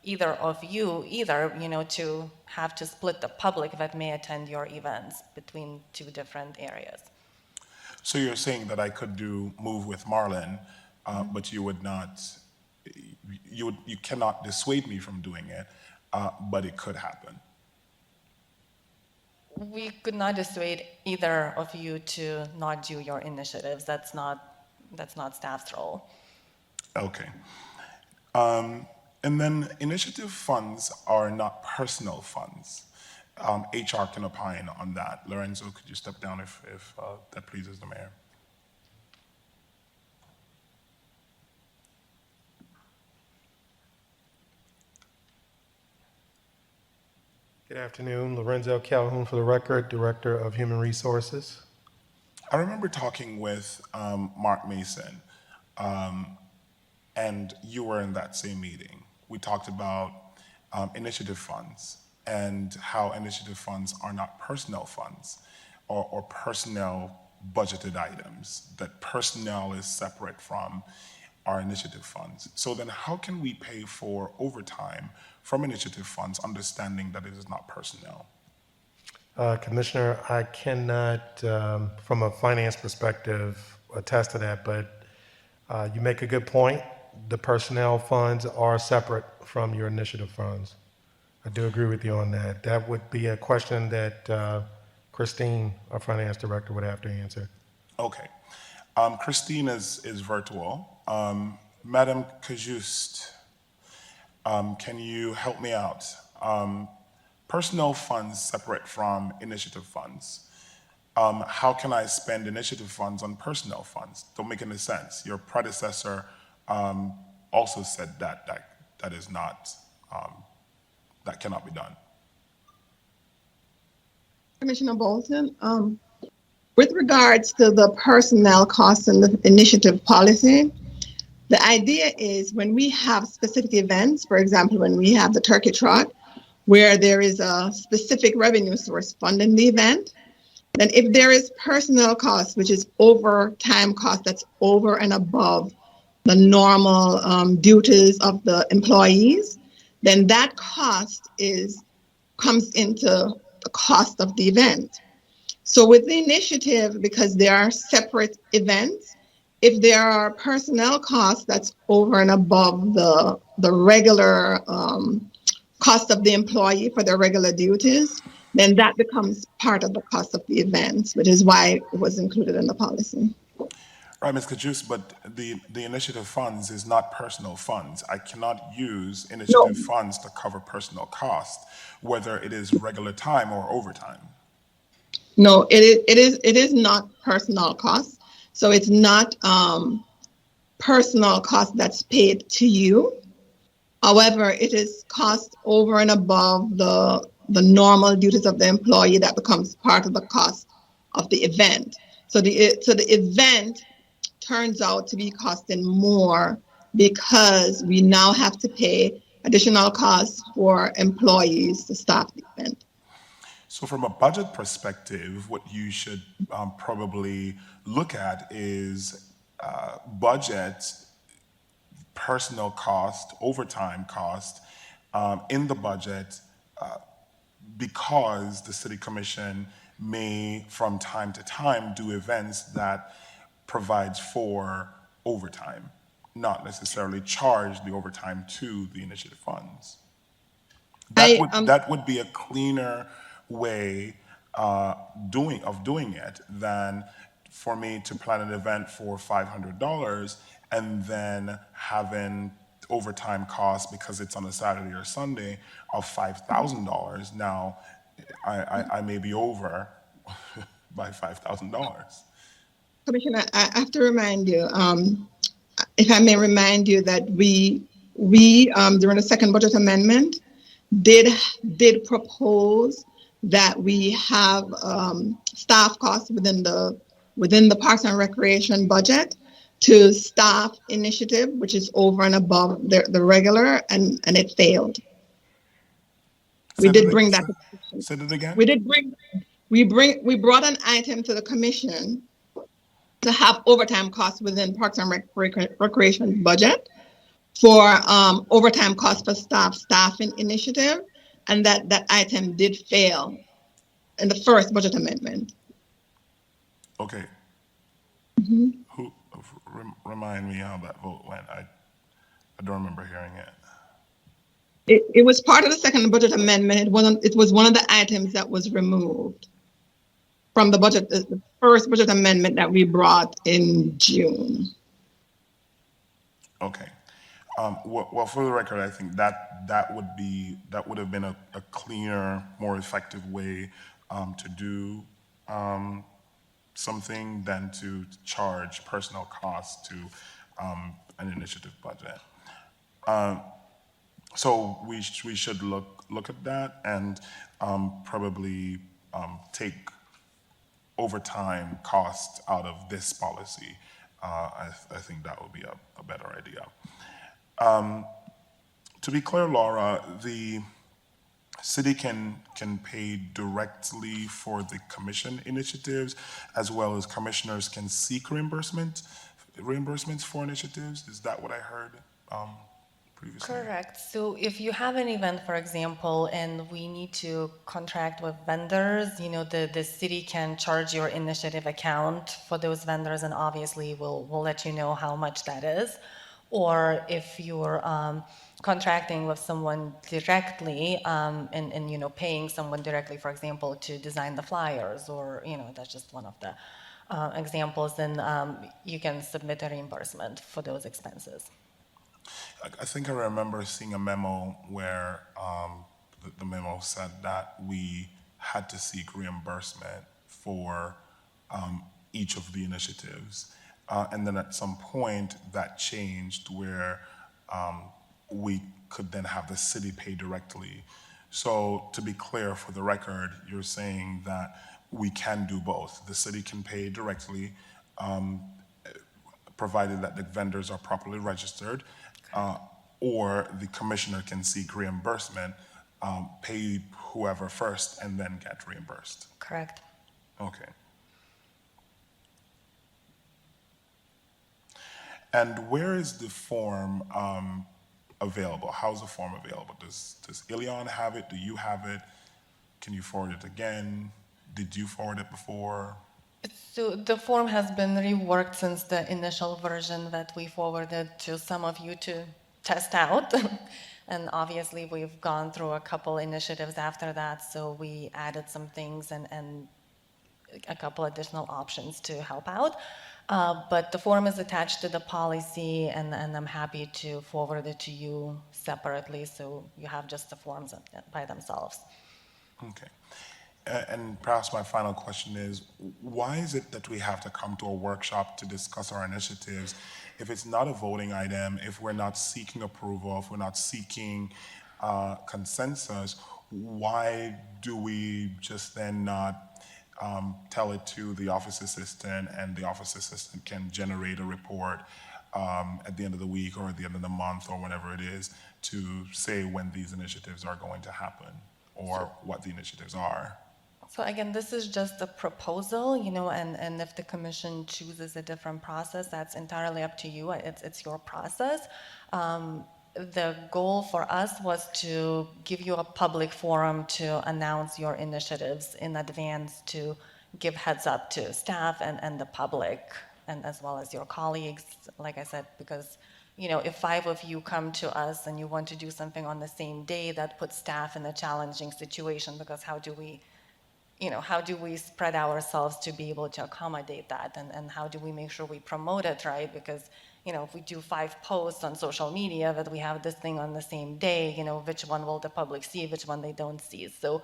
either of you either, to have to split the public that may attend your events between 2 different areas. So you're saying that I could move with Marlon, but you would not, you cannot dissuade me from doing it, but it could happen. We could not dissuade either of you to not do your initiatives. That's not staff's role. Okay. And then initiative funds are not personal funds. HR can opine on that. Lorenzo, could you step down if that pleases the mayor? Good afternoon, Lorenzo Calhoun for the record, Director of Human Resources. I remember talking with Mark Mason, and you were in that same meeting. We talked about initiative funds and how initiative funds are not personnel funds or personnel budgeted items, that personnel is separate from our initiative funds. So then how can we pay for overtime from initiative funds, understanding that it is not personnel? Commissioner, I cannot, from a finance perspective, attest to that, but you make a good point. The personnel funds are separate from your initiative funds. I do agree with you on that. That would be a question that Christine, our finance director, would have to answer. Okay. Christine is virtual. Madam Cajuste, can you help me out? Personnel funds separate from initiative funds. How can I spend initiative funds on personnel funds? Don't make any sense. Your predecessor also said that is not, that cannot be done. Commissioner Bolton, with regards to the personnel costs and the initiative policy, the idea is when we have specific events, for example, when we have the turkey trot, where there is a specific revenue source funding the event, then if there is personnel costs, which is overtime cost that's over and above the normal duties of the employees, then that cost comes into the cost of the event. So with the initiative, because they are separate events, if there are personnel costs that's over and above the regular cost of the employee for their regular duties, then that becomes part of the cost of the event, which is why it was included in the policy. Right, Ms. Kajus, but the initiative funds is not personal funds. I cannot use initiative funds to cover personal cost, whether it is regular time or overtime. No, it is not personal cost. So it's not personal cost that's paid to you. However, it is cost over and above the normal duties of the employee that becomes part of the cost of the event. So the event turns out to be costing more because we now have to pay additional costs for employees to staff the event. So from a budget perspective, what you should probably look at is budget personnel cost, overtime cost in the budget because the city commission may from time to time do events that provides for overtime, not necessarily charge the overtime to the initiative funds. That would be a cleaner way doing it than for me to plan an event for $500 and then having overtime costs because it's on a Saturday or Sunday of $5,000. Now, I may be over by $5,000. Commissioner, I have to remind you, if I may remind you that we during the second budget amendment did propose that we have staff costs within the Parks and Recreation budget to staff initiative, which is over and above the regular, and it failed. We Said it, did bring that to the commission. said it again? We did bring we brought an item to the commission to have overtime costs within Parks and Recreation budget for overtime costs for staffing initiative, and that item did fail in the first budget amendment. Okay. Who, remind me how that vote went. I don't remember hearing it. It was part of the second budget amendment. It was one of the items that was removed from the budget, the first budget amendment that we brought in June. Okay. Well, for the record, I think that would have been a cleaner, more effective way to do something than to charge personnel costs to an initiative budget. So we should look at that and probably take overtime costs out of this policy. I think that would be a better idea. To be clear, Laura, the city can pay directly for the commission initiatives, as well as commissioners can seek reimbursements for initiatives. Is that what I heard previously? Correct. So if you have an event, for example, and we need to contract with vendors, the city can charge your initiative account for those vendors, and obviously we'll let you know how much that is. Or if you're contracting with someone directly and paying someone directly, for example, to design the flyers, or that's just one of the examples, then you can submit a reimbursement for those expenses. I think I remember seeing a memo where the memo said that we had to seek reimbursement for each of the initiatives. And then at some point that changed where we could then have the city pay directly. So to be clear, for the record, you're saying that we can do both. The city can pay directly, provided that the vendors are properly registered, or the commissioner can seek reimbursement, pay whoever first, and then get reimbursed. Correct. Okay. And where is the form available? How's the form available? Does Ilion have it? Do you have it? Can you forward it again? Did you forward it before? So the form has been reworked since the initial version that we forwarded to some of you to test out. And obviously we've gone through a couple initiatives after that, so we added some things and a couple additional options to help out. But the form is attached to the policy, and I'm happy to forward it to you separately, so you have just the forms by themselves. Okay. And perhaps my final question is, why is it that we have to come to a workshop to discuss our initiatives if it's not a voting item, if we're not seeking approval, if we're not seeking consensus? Why do we just then not tell it to the office assistant, and the office assistant can generate a report at the end of the week or at the end of the month or whenever it is to say when these initiatives are going to happen or what the initiatives are? So again, this is just a proposal, and if the commission chooses a different process, that's entirely up to you. It's your process. The goal for us was to give you a public forum to announce your initiatives in advance, to give heads up to staff and the public, and as well as your colleagues, like I said, because if 5 of you come to us and you want to do something on the same day, that puts staff in a challenging situation, because how do we spread ourselves to be able to accommodate that, and how do we make sure we promote it right? Because if we do 5 posts on social media that we have this thing on the same day, which one will the public see, which one they don't see? So,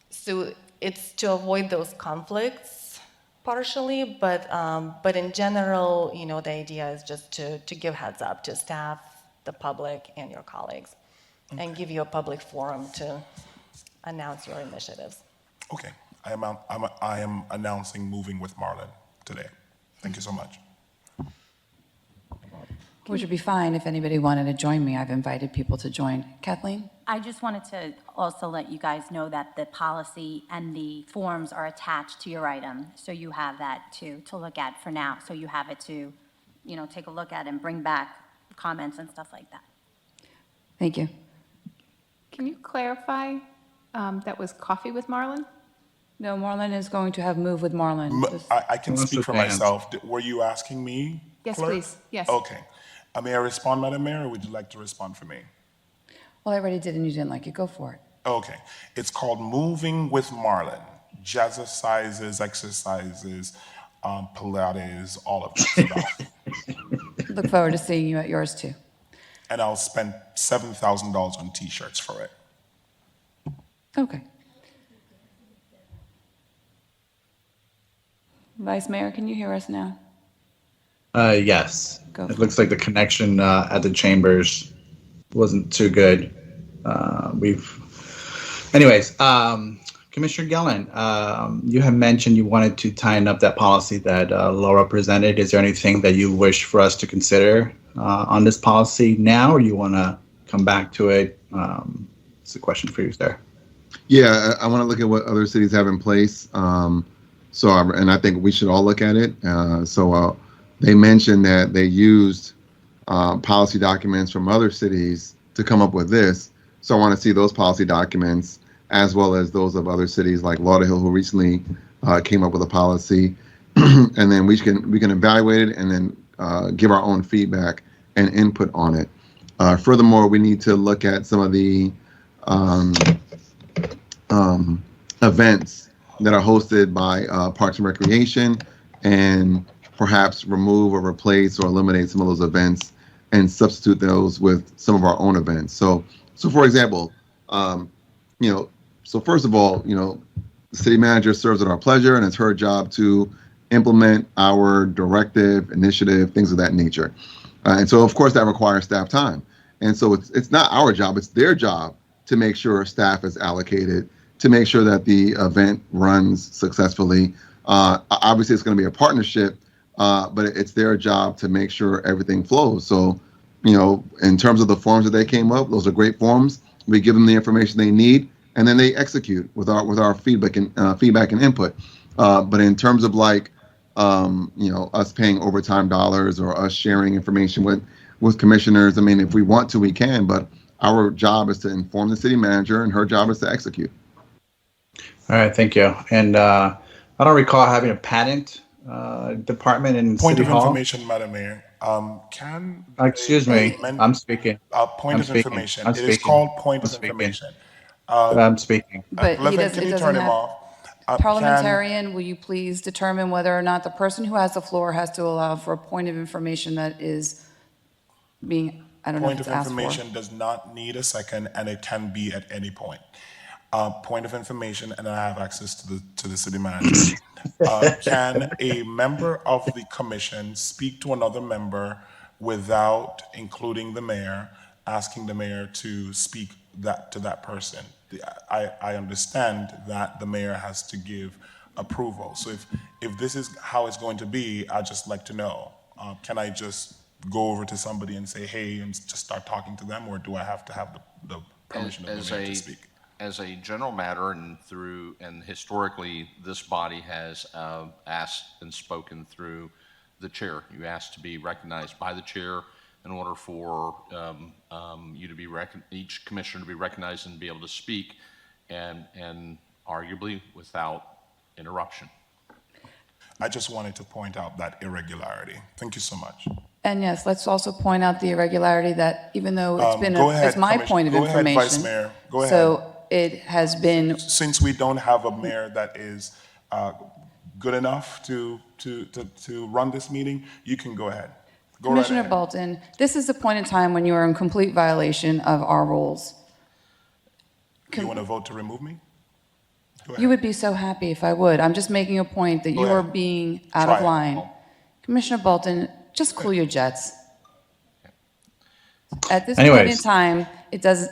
so it's to avoid those conflicts partially, but in general, the idea is just to give heads up to staff, the public, and your colleagues, and give you a public forum to announce your initiatives. Okay, I am announcing moving with Marlon today. Thank you so much. Which would be fine if anybody wanted to join me. I've invited people to join. Kathleen? I just wanted to also let you guys know that the policy and the forms are attached to your item, so you have that to look at for now. So you have it to, take a look at and bring back comments and stuff like that. Thank you. Can you clarify, that was coffee with Marlon? No, Marlon is going to have Move with Marlon. Just- I can Unless speak it's for banned. myself. Were you asking me? Yes, Clerk? please. Yes. Okay. May I respond, Madam Mayor, or would you like to respond for me? Well, I already did and you didn't like it. Go for it. Okay. It's called Moving with Marlon. Jazzercises, exercises, Pilates, all of that stuff. Look forward to seeing you at yours too. And I'll spend $7,000 on T-shirts for it. Okay. Vice Mayor, can you hear us now? Yes. Go It for looks like the connection at the chambers wasn't too good. Anyways, Commissioner Gillen, you have mentioned you wanted to tighten up that policy that Laura presented. Is there anything that you wish for us to consider on this policy now, or you want to come back to it? It's a question for you, sir. Yeah, I want to look at what other cities have in place. And I think we should all look at it. They mentioned that they used policy documents from other cities to come up with this. So I want to see those policy documents as well as those of other cities like Lauderhill, who recently came up with a policy, and then we can evaluate it and then give our own feedback and input on it. Furthermore, we need to look at some of the events that are hosted by Parks and Recreation, and perhaps remove or replace or eliminate some of those events and substitute those with some of our own events. So for example, so first of all, the city manager serves at our pleasure, and it's her job to implement our directive, initiative, things of that nature. And so, of course, that requires staff time. And so it's not our job, it's their job to make sure staff is allocated, to make sure that the event runs successfully. Obviously, it's going to be a partnership, but it's their job to make sure everything flows. So, in terms of the forms that they came up, those are great forms. We give them the information they need, and then they execute with our feedback and input. But in terms of us paying overtime dollars or us sharing information with commissioners, I mean, if we want to, we can. But our job is to inform the city manager, and her job is to execute. All right, thank you. And I don't recall having a patent department in Point City of Hall. information, Madam Mayor. Can Excuse me, I'm speaking. point I'm of speaking. information. I'm It is speaking. called point I'm of speaking. information. I'm speaking. But he Levin, does, can it you doesn't turn him have, off? parliamentarian, will you please determine whether or not the person who has the floor has to allow for a point of information that is being, I don't know if Point it's of asked for. information does not need a second, and it can be at any point. Point of information, and I have access to the city manager. Can a member of the commission speak to another member without including the mayor, asking the mayor to speak to that person? I understand that the mayor has to give approval. So if this is how it's going to be, I'd just like to know. Can I just go over to somebody and say, hey, and just start talking to them, or do I have to have the permission of the mayor to speak? As a general matter, and historically, this body has asked and spoken through the chair. You ask to be recognized by the chair in order for you to be each commissioner to be recognized and be able to speak, and arguably without interruption. I just wanted to point out that irregularity. Thank you so much. And yes, let's also point out the irregularity that even though it's been, Go ahead, it's my Commissioner. point of Go ahead, information. Vice Mayor. Go ahead. So it has been, Since we don't have a mayor that is good enough to run this meeting, you can go ahead. Go right Commissioner ahead. Bolton, this is the point in time when you are in complete violation of our rules. You want to vote to remove me? You would be so happy if I would. I'm just making a point that you are ahead. being out Try of it. line. Commissioner Bolton, just cool your jets. At this point in Anyways, time, it does,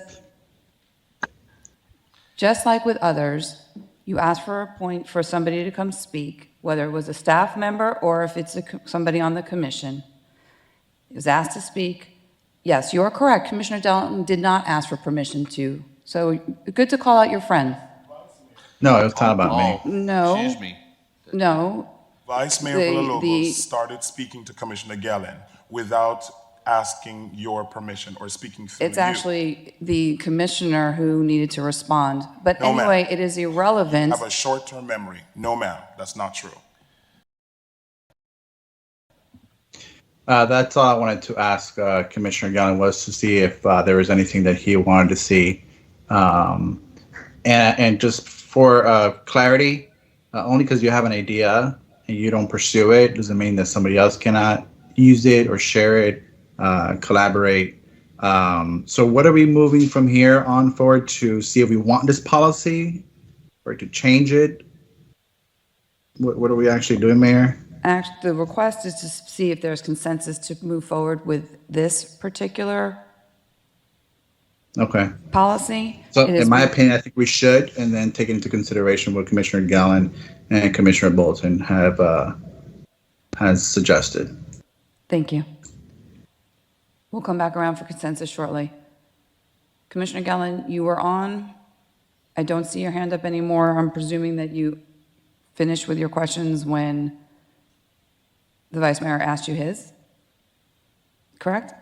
just like with others, you ask for a point for somebody to come speak, whether it was a staff member or if it's somebody on the commission. He was asked to speak. Yes, you are correct. Commissioner Dalton did not ask for permission to. So good to call out your friend. no, it was talking about me. Oh, excuse No, me. no. Vice Mayor Villalobos started speaking to Commissioner Gellin without asking your permission or speaking through It's you. actually the commissioner who needed to respond. But No, ma'am. anyway, it is irrelevant. Have a short-term memory. No, ma'am, that's not true. That's all I wanted to ask Commissioner Gallon, was to see if there was anything that he wanted to see. And just for clarity, only because you have an idea and you don't pursue it doesn't mean that somebody else cannot use it or share it, collaborate. So what are we moving from here on forward to see if we want this policy or to change it? What are we actually doing, Mayor? The request is to see if there's consensus to move forward with this particular Okay. policy. So It is in my with- opinion, I think we should, and then take into consideration what Commissioner Gallon and Commissioner Bolton has suggested. Thank you. We'll come back around for consensus shortly. Commissioner Gellin, you were on. I don't see your hand up anymore. I'm presuming that you finished with your questions when the Vice Mayor asked you his, correct?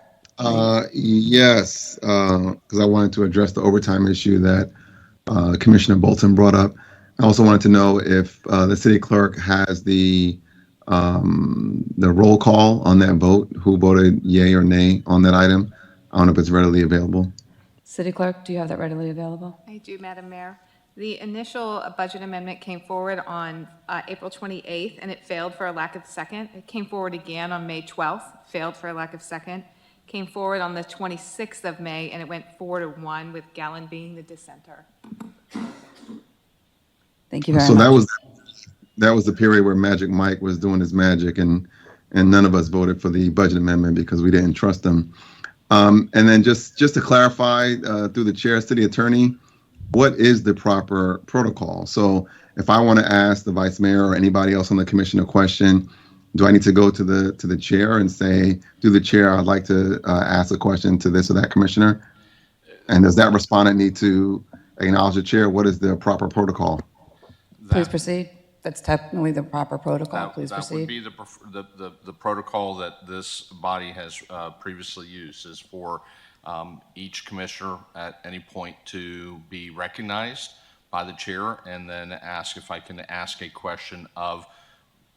Yes, because I wanted to address the overtime issue that Commissioner Bolton brought up. I also wanted to know if the city clerk has the roll call on that vote, who voted yay or nay on that item. I don't know if it's readily available. City Clerk, do you have that readily available? I do, Madam Mayor. The initial budget amendment came forward on April 28th, and it failed for a lack of second. It came forward again on May 12th, failed for a lack of second. Came forward on the 26th of May, and it went 4-1, with Gallon being the dissenter. Thank you very So much. that was the period where Magic Mike was doing his magic, and none of us voted for the budget amendment because we didn't trust him. And then just to clarify, through the chair, city attorney, what is the proper protocol? So if I want to ask the vice mayor or anybody else on the commission a question, do I need to go to the chair and say, through the chair, I'd like to ask a question to this or that commissioner? And does that respondent need to acknowledge the chair? What is the proper protocol? Please proceed. That's technically the proper protocol. Please That would proceed. be the protocol that this body has previously used, is for each commissioner at any point to be recognized by the chair and then ask if I can ask a question of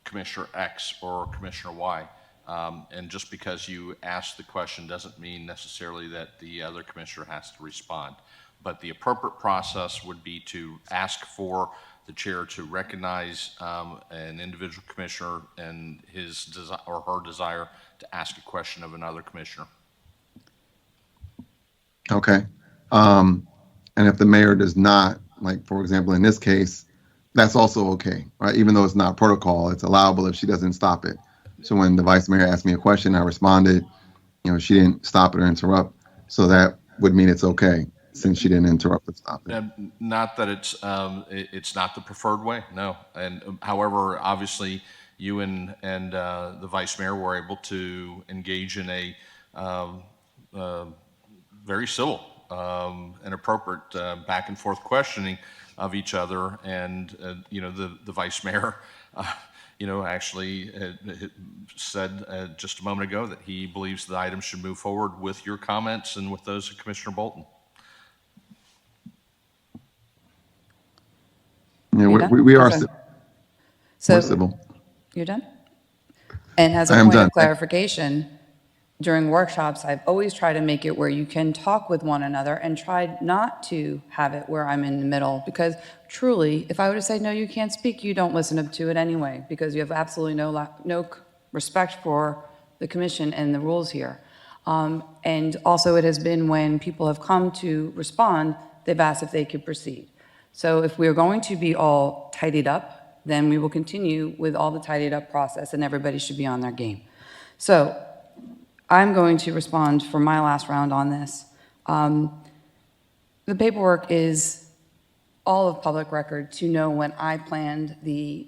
Commissioner X or Commissioner Y. And just because you ask the question doesn't mean necessarily that the other commissioner has to respond. But the appropriate process would be to ask for the chair to recognize an individual commissioner and his or her desire to ask a question of another commissioner. Okay. And if the mayor does not, like, for example, in this case, that's also okay, right? Even though it's not protocol, it's allowable if she doesn't stop it. So when the vice mayor asked me a question, I responded, she didn't stop it or interrupt. So that would mean it's okay since she didn't interrupt or stop it. Not that it's not the preferred way, no. And however, obviously, you and the vice mayor were able to engage in a very civil and appropriate back and forth questioning of each other. And the vice mayor, actually said just a moment ago that he believes the item should move forward with your comments and with those of Commissioner Bolton. Yeah, You done? we are Okay. we're So civil. you're done? And as I a am point done. of clarification, during workshops, I've always tried to make it where you can talk with one another and tried not to have it where I'm in the middle, because truly, if I were to say, no, you can't speak, you don't listen to it anyway, because you have absolutely no respect for the commission and the rules here. And also it has been when people have come to respond, they've asked if they could proceed. So if we're going to be all tidied up, then we will continue with all the tidied up process, and everybody should be on their game. So I'm going to respond for my last round on this. The paperwork is all of public record to know when I planned the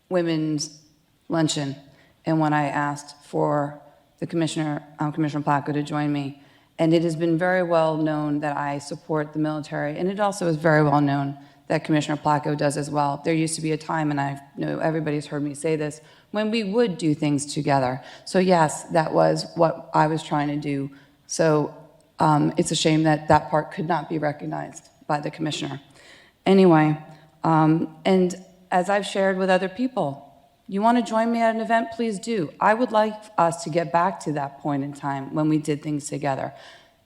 women's luncheon and when I asked for the Commissioner Placco to join me. And it has been very well known that I support the military, and it also is very well known that Commissioner Placco does as well. There used to be a time, and I know everybody's heard me say this, when we would do things together. So yes, that was what I was trying to do. So it's a shame that that part could not be recognized by the commissioner. Anyway, and as I've shared with other people, you want to join me at an event, please do. I would like us to get back to that point in time when we did things together.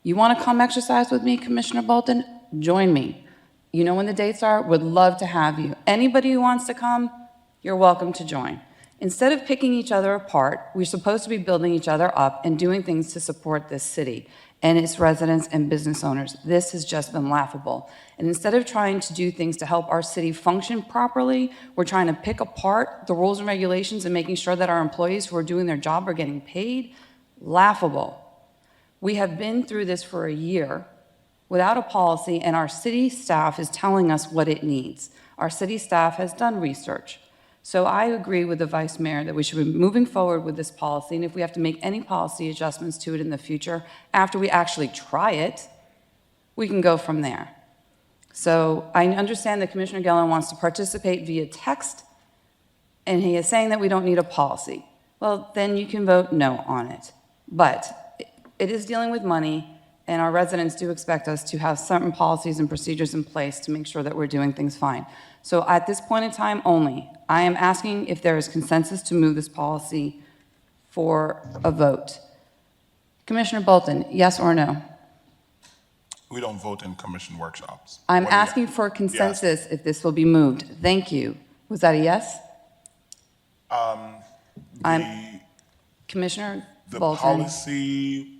You want to come exercise with me, Commissioner Bolton? Join me. You know when the dates are? Would love to have you. Anybody who wants to come, you're welcome to join. Instead of picking each other apart, we're supposed to be building each other up and doing things to support this city and its residents and business owners. This has just been laughable. And instead of trying to do things to help our city function properly, we're trying to pick apart the rules and regulations and making sure that our employees who are doing their job are getting paid. Laughable. We have been through this for a year without a policy, and our city staff is telling us what it needs. Our city staff has done research. So I agree with the Vice Mayor that we should be moving forward with this policy, and if we have to make any policy adjustments to it in the future, after we actually try it, we can go from there. So I understand that Commissioner Gellin wants to participate via text, and he is saying that we don't need a policy. Well, then you can vote no on it. But it is dealing with money, and our residents do expect us to have certain policies and procedures in place to make sure that we're doing things fine. So at this point in time only, I am asking if there is consensus to move this policy for a vote. Commissioner Bolton, yes or no? We don't vote in commission workshops. I'm What do you- asking for consensus if this will be moved. Thank you. Was that a yes? I'm Commissioner The Bolton. policy,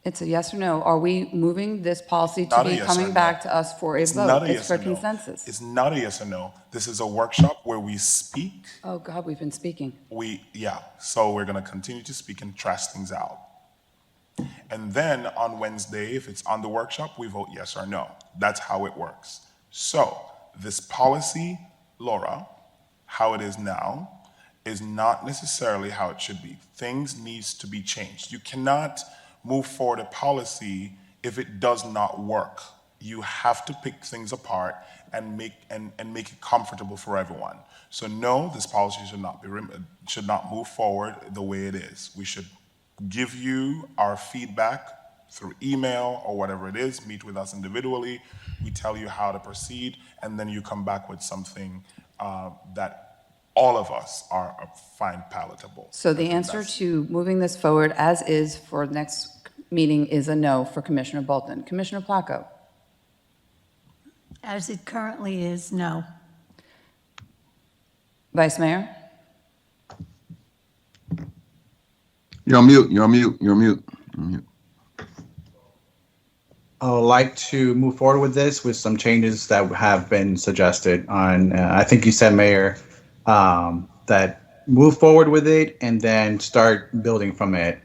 It's a yes or no. Are we moving this policy to Not a be yes or coming no. back to us for a it's vote? not a It's yes for or no. consensus. It's not a yes or no. This is a workshop where we speak. Oh, God, we've been speaking. So we're gonna continue to speak and trash things out. And then on Wednesday, if it's on the workshop, we vote yes or no. That's how it works. So this policy, Laura, how it is now, is not necessarily how it should be. Things needs to be changed. You cannot move forward a policy if it does not work. You have to pick things apart and make it comfortable for everyone. So no, this policy should not move forward the way it is. We should give you our feedback through email or whatever it is, meet with us individually, we tell you how to proceed, and then you come back with something that all of us find palatable. So the answer to moving this forward as is for next meeting is a no for Commissioner Bolton. Commissioner Placco? As it currently is, no. Vice Mayor? You're on mute. You're on mute. You're on mute. You're on mute. I would like to move forward with this with some changes that have been suggested on, I think you said, Mayor, that move forward with it and then start building from it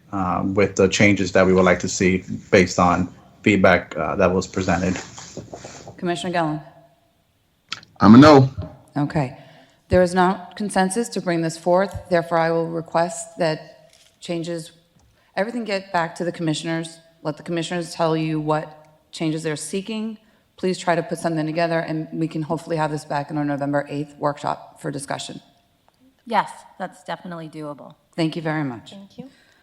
with the changes that we would like to see based on feedback that was presented. Commissioner Gellin? I'm a no. Okay. There is not consensus to bring this forth, therefore I will request that changes, everything get back to the commissioners. Let the commissioners tell you what changes they're seeking. Please try to put something together, and we can hopefully have this back in our November 8th workshop for discussion. Yes, that's definitely doable. Thank you very much. Thank you.